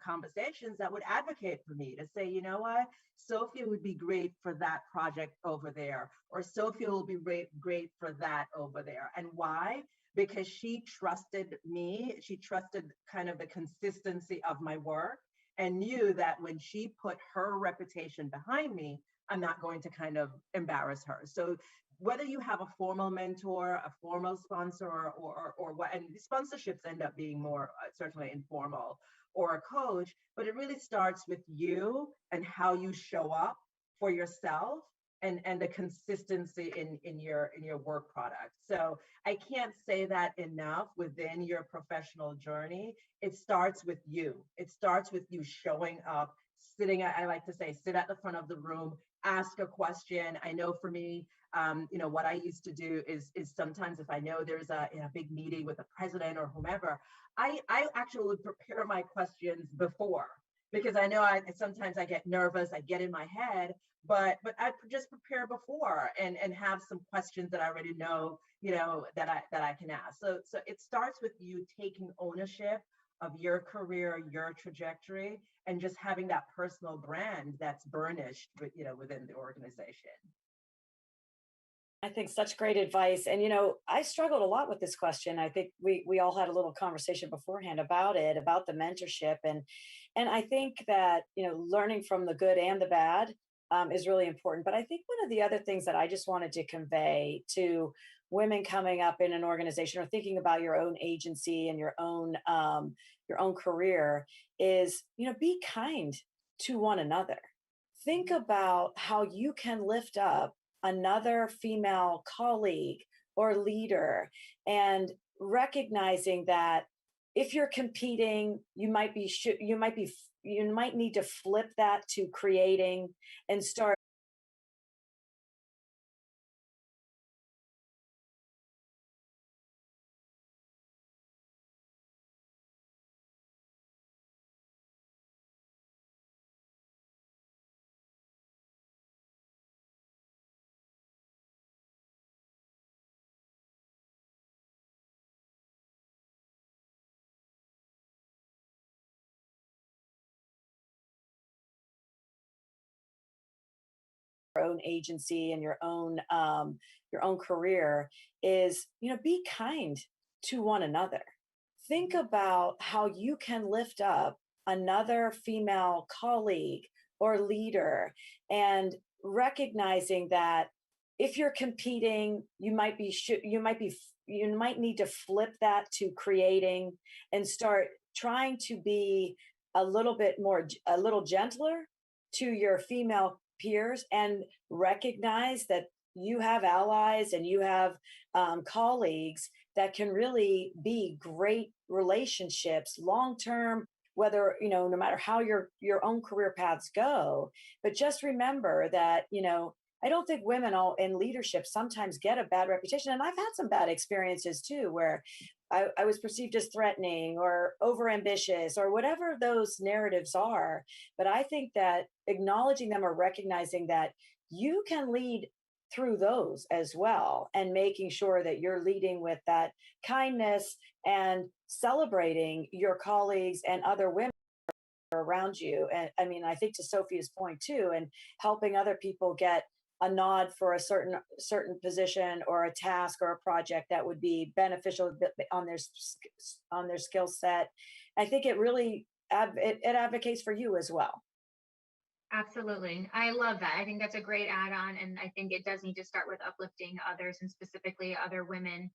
conversations that would advocate for me to say, you know what, Sophia would be great for that project over there, or Sophia will be great for that over there. And why? Because she trusted me. She trusted kind of the consistency of my work, and knew that when she put her reputation behind me, I'm not going to kind of embarrass her. So whether you have a formal mentor, a formal sponsor, or what, and sponsorships end up being more certainly informal, or a coach, but it really starts with you and how you show up for yourself, and the consistency in your work product. So I can't say that enough. Within your professional journey, it starts with you. It starts with you showing up, I like to say, sit at the front of the room, ask a question. I know for me, what I used to do is sometimes if I know there's a big meeting with the president or whomever, I actually would prepare my questions before, because I know sometimes I get nervous, I get in my head, but I just prepare before and have some questions that I already know, that I can ask. So it starts with you taking ownership of your career, your trajectory, and just having that personal brand that's burnished, within the organization. I think such great advice. And, I struggled a lot with this question. I think we all had a little conversation beforehand about it, about the mentorship. And I think that, learning from the good and the bad is really important. But I think one of the other things that I just wanted to convey to women coming up in an organization or thinking about your own agency and your own career is, be kind to one another. Think about how you can lift up another female colleague or leader, and recognizing that if you're competing, you might need to flip that to creating and start your own agency and your own career is, be kind to one another. Think about how you can lift up another female colleague or leader, and recognizing that if you're competing, you might need to flip that to creating and start trying to be a little gentler to your female peers, and recognize that you have allies and you have colleagues that can really be great relationships long term, whether, no matter how your own career paths go. But just remember that, I don't think women all in leadership sometimes get a bad reputation. And I've had some bad experiences too, where I was perceived as threatening or overambitious or whatever those narratives are. But I think that acknowledging them or recognizing that you can lead through those as well, and making sure that you're leading with that kindness and celebrating your colleagues and other women around you. And I mean, I think to Sophia's point too, and helping other people get a nod for a certain position or a task or a project that would be beneficial on their skill set. I think it really it advocates for you as well. Absolutely. I love that. I think that's a great add on. And I think it does need to start with uplifting others, and specifically other women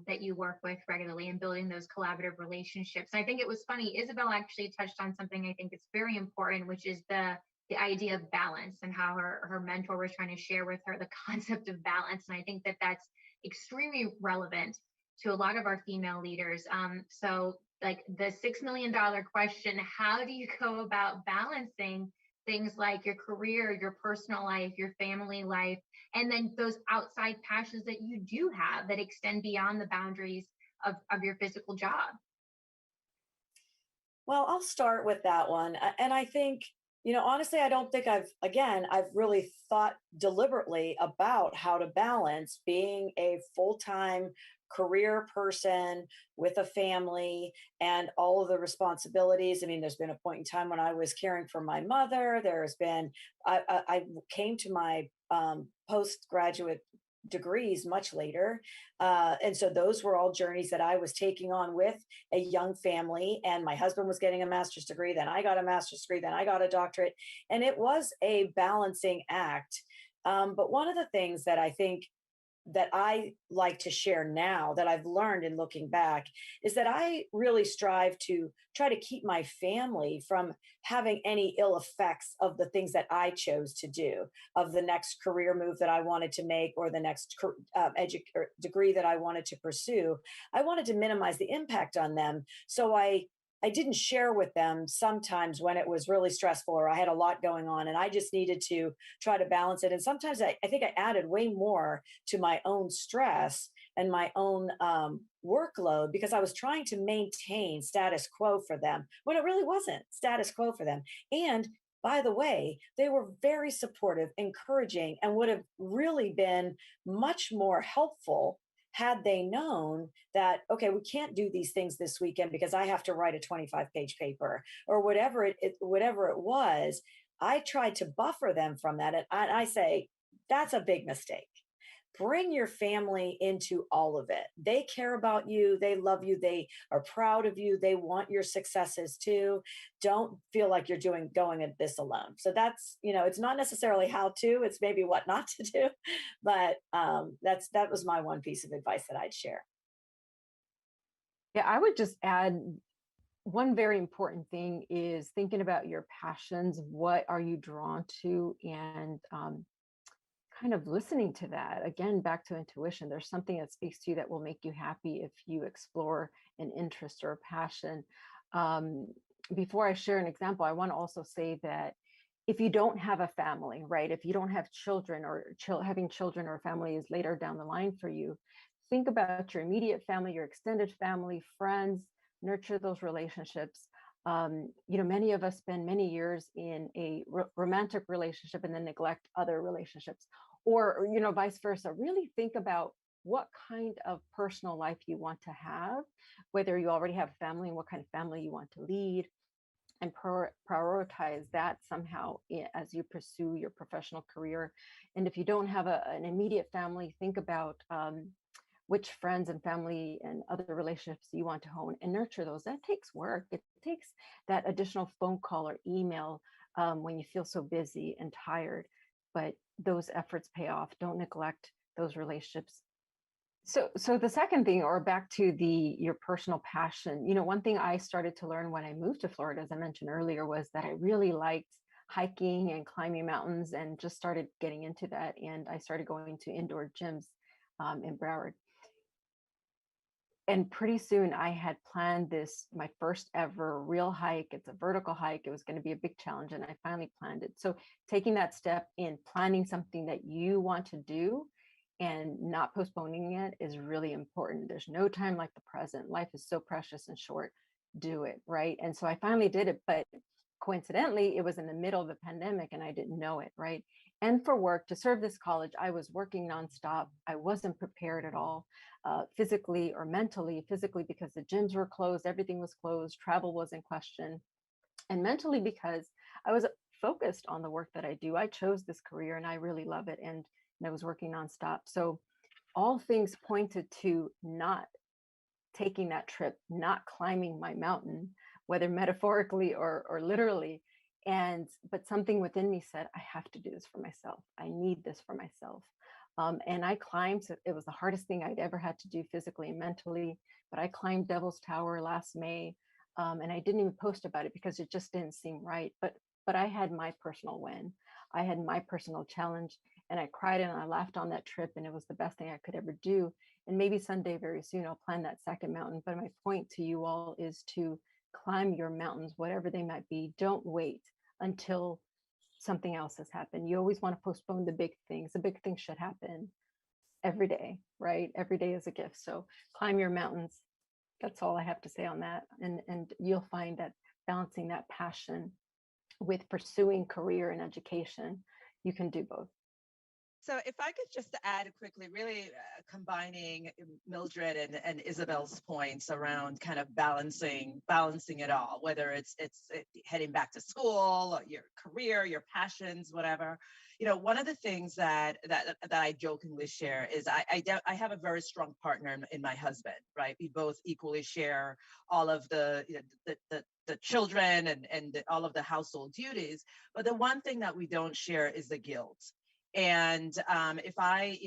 that you work with regularly, and building those collaborative relationships. And I think it was funny, Isabel actually touched on something I think is very important, which is the idea of balance, and how her mentor was trying to share with her the concept of balance. And I think that that's extremely relevant to a lot of our female leaders. So like the $6 million question, how do you go about balancing things like your career, your personal life, your family life, and then those outside passions that you do have that extend beyond the boundaries of your physical job? Well, I'll start with that one. And I think, honestly, I don't think I've really thought deliberately about how to balance being a full-time career person with a family and all of the responsibilities. I mean, there's been a point in time when I was caring for my mother. I came to my postgraduate degrees much later. And so those were all journeys that I was taking on with a young family. And my husband was getting a master's degree. Then I got a master's degree. Then I got a doctorate. And it was a balancing act. But one of the things that I think that I like to share now that I've learned in looking back is that I really strive to try to keep my family from having any ill effects of the things that I chose to do, of the next career move that I wanted to make, or the next degree that I wanted to pursue. I wanted to minimize the impact on them. So I didn't share with them sometimes when it was really stressful or I had a lot going on and I just needed to try to balance it. And sometimes I think I added way more to my own stress and my own workload, because I was trying to maintain status quo for them when it really wasn't status quo for them. And by the way, they were very supportive, encouraging, and would have really been much more helpful had they known that, okay, we can't do these things this weekend because I have to write a 25-page paper or whatever it was. I tried to buffer them from that. And I say, that's a big mistake. bring your family into all of it. They care about you. They love you. They are proud of you. They want your successes too. Don't feel like you're going at this alone. So that's, it's not necessarily how to, it's maybe what not to do, but that was my one piece of advice that I'd share. Yeah, I would just add one very important thing is thinking about your passions. What are you drawn to? And kind of listening to that. Again, back to intuition. There's something that speaks to you that will make you happy if you explore an interest or a passion. Before I share an example, I want to also say that if you don't have a family, right? If you don't have children or having children or family is later down the line for you, think about your immediate family, your extended family, friends, nurture those relationships. Many of us spend many years in a romantic relationship and then neglect other relationships, or, vice versa. Really think about what kind of personal life you want to have, whether you already have a family and what kind of family you want to lead, and prioritize that somehow as you pursue your professional career. And if you don't have an immediate family, think about which friends and family and other relationships you want to hone and nurture those. That takes work. It takes that additional phone call or email when you feel so busy and tired, but those efforts pay off. Don't neglect those relationships. So the second thing, or back to your personal passion, one thing I started to learn when I moved to Florida, as I mentioned earlier, was that I really liked hiking and climbing mountains, and just started getting into that. And I started going to indoor gyms in Broward. And pretty soon I had planned my first ever real hike. It's a vertical hike. It was going to be a big challenge, and I finally planned it. So taking that step in planning something that you want to do and not postponing it is really important. There's no time like the present. Life is so precious and short. Do it, right? And so I finally did it, but coincidentally, it was in the middle of the pandemic and I didn't know it, right? And for work, to serve this college, I was working nonstop. I wasn't prepared at all, physically or mentally. Physically, because the gyms were closed, everything was closed, travel was in question. And mentally, because I was focused on the work that I do. I chose this career and I really love it. And I was working nonstop. So all things pointed to not taking that trip, not climbing my mountain, whether metaphorically or literally. But something within me said, I have to do this for myself. I need this for myself. And I climbed. So it was the hardest thing I'd ever had to do physically and mentally. But I climbed Devil's Tower last May, and I didn't even post about it because it just didn't seem right. But I had my personal win. I had my personal challenge, and I cried and I laughed on that trip, and it was the best thing I could ever do. And maybe someday, very soon, I'll climb that second mountain. But my point to you all is to climb your mountains, whatever they might be. Don't wait until something else has happened. You always want to postpone the big things. The big things should happen every day, right? Every day is a gift. So climb your mountains. That's all I have to say on that. And you'll find that balancing that passion with pursuing career and education, you can do both. So if I could just add quickly, really combining Mildred and Isabel's points around kind of balancing it all, whether it's heading back to school, or your career, your passions, whatever. One of the things that I jokingly share is I have a very strong partner in my husband, right? We both equally share all of the children and all of the household duties. But the one thing that we don't share is the guilt. And if I,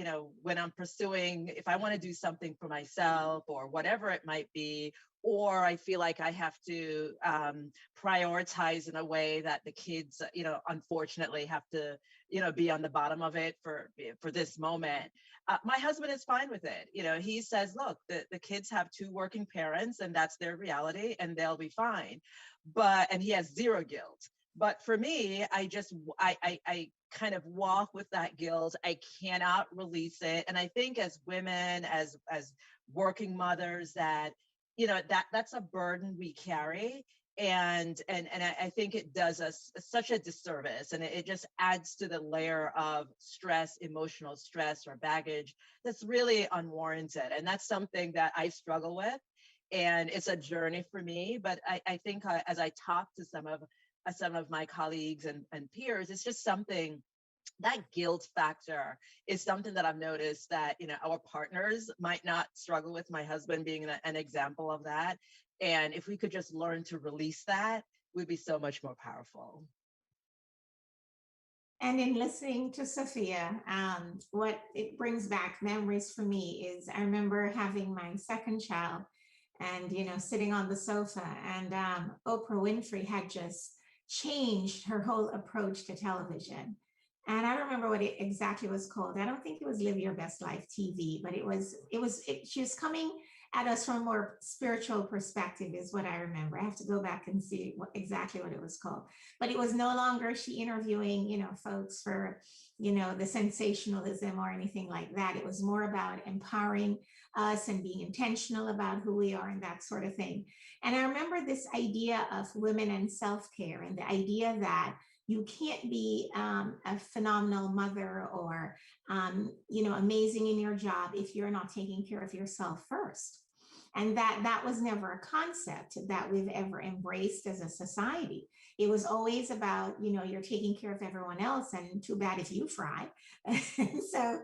when I'm pursuing, if I want to do something for myself or whatever it might be, or I feel like I have to prioritize in a way that the kids, unfortunately have to, be on the bottom of it for this moment, my husband is fine with it. He says, look, the kids have two working parents and that's their reality and they'll be fine. And he has zero guilt. But for me, I kind of walk with that guilt. I cannot release it. And I think as women, as working mothers, that, that's a burden we carry. And I think it does us such a disservice. And it just adds to the layer of stress, emotional stress or baggage that's really unwarranted. And that's something that I struggle with. And it's a journey for me. But I think as I talk to some of my colleagues and peers, it's just something that guilt factor is something that I've noticed that, our partners might not struggle with, my husband being an example of that. And if we could just learn to release that, we'd be so much more powerful. And in listening to Sophia, what it brings back memories for me is I remember having my second child and, sitting on the sofa, and Oprah Winfrey had just changed her whole approach to television. And I don't remember what it exactly was called. I don't think it was Live Your Best Life TV, but she was coming at us from a more spiritual perspective is what I remember. I have to go back and see exactly what it was called. But it was no longer she interviewing, folks for, the sensationalism or anything like that. It was more about empowering us and being intentional about who we are and that sort of thing. And I remember this idea of women and self-care, and the idea that you can't be a phenomenal mother or, amazing in your job if you're not taking care of yourself first. And that was never a concept that we've ever embraced as a society. It was always about, you're taking care of everyone else, and too bad if you fry. And so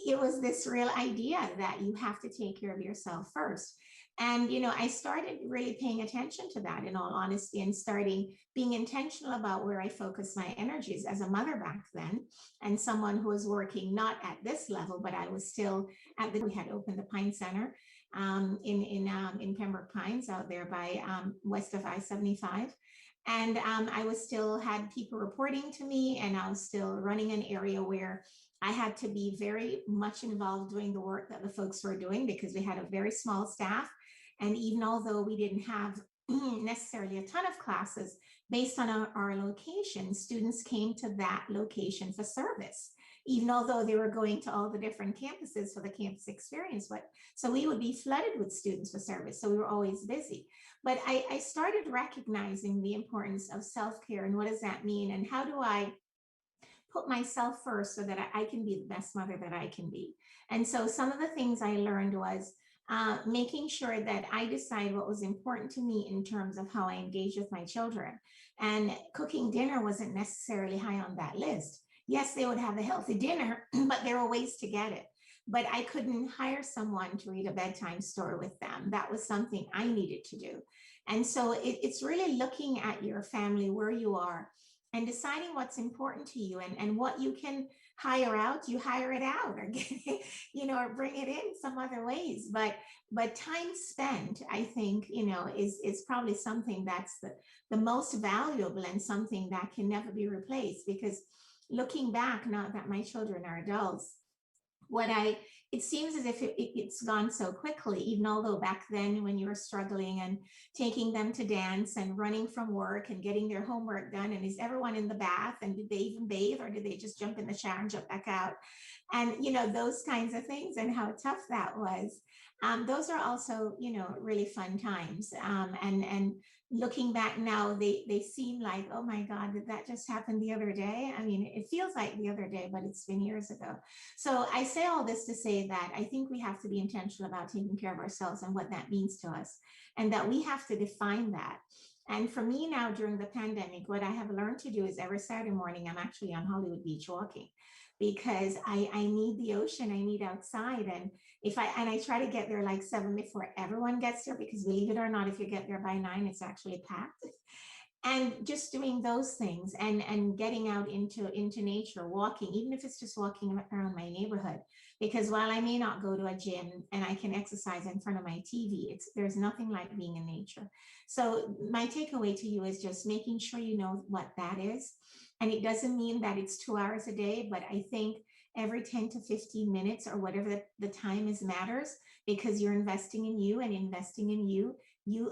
it was this real idea that you have to take care of yourself first. And, I started really paying attention to that, in all honesty, and starting being intentional about where I focus my energies as a mother back then, and someone who was working not at this level, but I was still we had opened the Pine Center in Pembroke Pines out there by west of I-75. And I was still had people reporting to me, and I was still running an area where I had to be very much involved doing the work that the folks were doing, because we had a very small staff. And even although we didn't have necessarily a ton of classes, based on our location, students came to that location for service, even although they were going to all the different campuses for the campus experience. So we would be flooded with students for service. So we were always busy. But I started recognizing the importance of self-care, and what does that mean? And how do I put myself first so that I can be the best mother that I can be? And so some of the things I learned was making sure that I decide what was important to me in terms of how I engage with my children. And cooking dinner wasn't necessarily high on that list. Yes, they would have a healthy dinner, but there were ways to get it. But I couldn't hire someone to read a bedtime story with them. That was something I needed to do. And so it's really looking at your family, where you are, and deciding what's important to you, and what you can hire out, you hire it out, or get, or bring it in some other ways. But time spent, I think, is probably something that's the most valuable, and something that can never be replaced. Because looking back, now that my children are adults, it seems as if it's gone so quickly, even although back then when you were struggling and taking them to dance and running from work and getting their homework done, and is everyone in the bath, and did they even bathe, or did they just jump in the shower and jump back out? And, those kinds of things, and how tough that was. Those are also, really fun times. And looking back now, they seem like, oh my God, did that just happen the other day? I mean, it feels like the other day, but it's been years ago. So I say all this to say that I think we have to be intentional about taking care of ourselves and what that means to us, and that we have to define that. And for me now, during the pandemic, what I have learned to do is every Saturday morning, I'm actually on Hollywood Beach walking, because I need the ocean, I need outside. And I try to get there like 7 before everyone gets there, because believe it or not, if you get there by 9, it's actually packed. And just doing those things, and getting out into nature, walking, even if it's just walking around my neighborhood. Because while I may not go to a gym and I can exercise in front of my TV, there's nothing like being in nature. So my takeaway to you is just making sure you know what that is. And it doesn't mean that it's 2 hours a day, but I think every 10 to 15 minutes, or whatever the time is, matters, because you're investing in you, and investing in you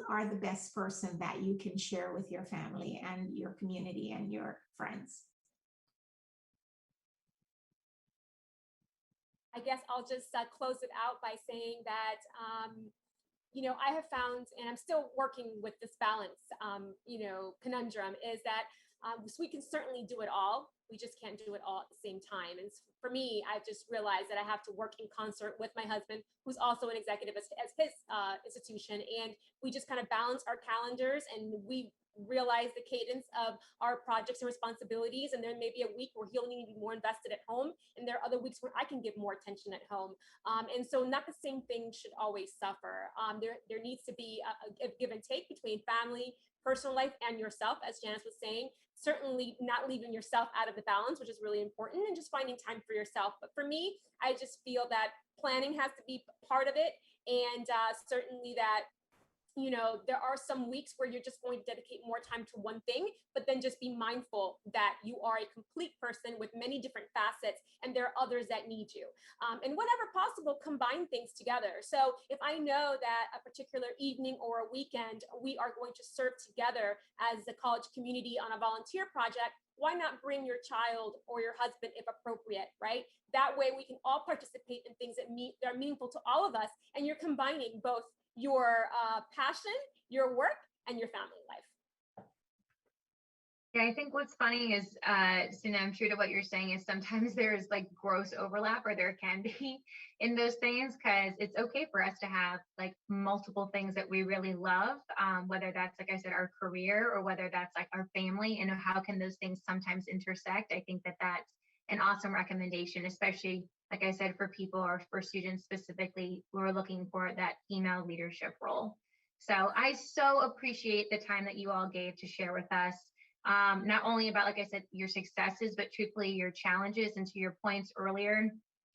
are the best person that you can share with your family and your community and your friends. I guess I'll just close it out by saying that, I have found, and I'm still working with this balance, conundrum, is that we can certainly do it all, we just can't do it all at the same time. And for me, I've just realized that I have to work in concert with my husband, who's also an executive as his institution. And we just kind of balance our calendars, and we realize the cadence of our projects and responsibilities. And there may be a week where he'll need to be more invested at home, and there are other weeks where I can give more attention at home. And so not the same thing should always suffer. There needs to be a give and take between family, personal life, and yourself, as Janice was saying. Certainly not leaving yourself out of the balance, which is really important, and just finding time for yourself. But for me, I just feel that planning has to be part of it. And certainly that, there are some weeks where you're just going to dedicate more time to one thing, but then just be mindful that you are a complete person with many different facets, and there are others that need you. And whenever possible, combine things together. So if I know that a particular evening or a weekend, we are going to serve together as a college community on a volunteer project, why not bring your child or your husband if appropriate, right? That way we can all participate in things that are meaningful to all of us, and you're combining both your passion, your work, and your family life. Yeah, I think what's funny is, Sunam, true to what you're saying, is sometimes there's like gross overlap, or there can be in those things, because it's okay for us to have like multiple things that we really love, whether that's, like I said, our career, or whether that's like our family, and how can those things sometimes intersect. I think that that's an awesome recommendation, especially, like I said, for people or for students specifically who are looking for that female leadership role. So I so appreciate the time that you all gave to share with us, not only about, like I said, your successes, but truthfully your challenges. And to your points earlier,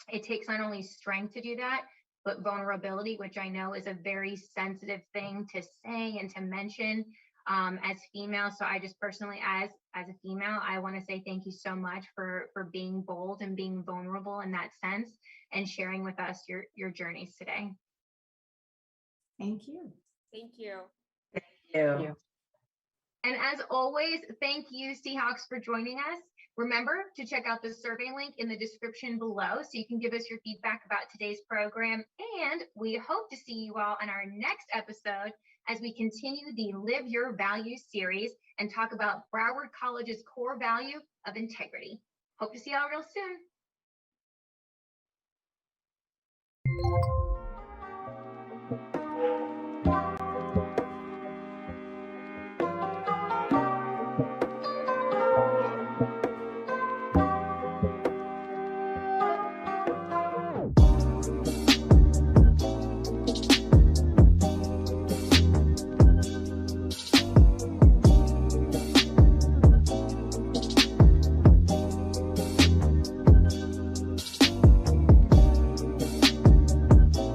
it takes not only strength to do that, but vulnerability, which I know is a very sensitive thing to say and to mention, as female. So I just personally, as a female, I want to say thank you so much for being bold and being vulnerable in that sense, and sharing with us your journeys today. Thank you. Thank you. Thank you. And as always, thank you, Seahawks, for joining us. Remember to check out the survey link in the description below so you can give us your feedback about today's program. And we hope to see you all on our next episode as we continue the Live Your Values series and talk about Broward College's core value of integrity. Hope to see y'all real soon.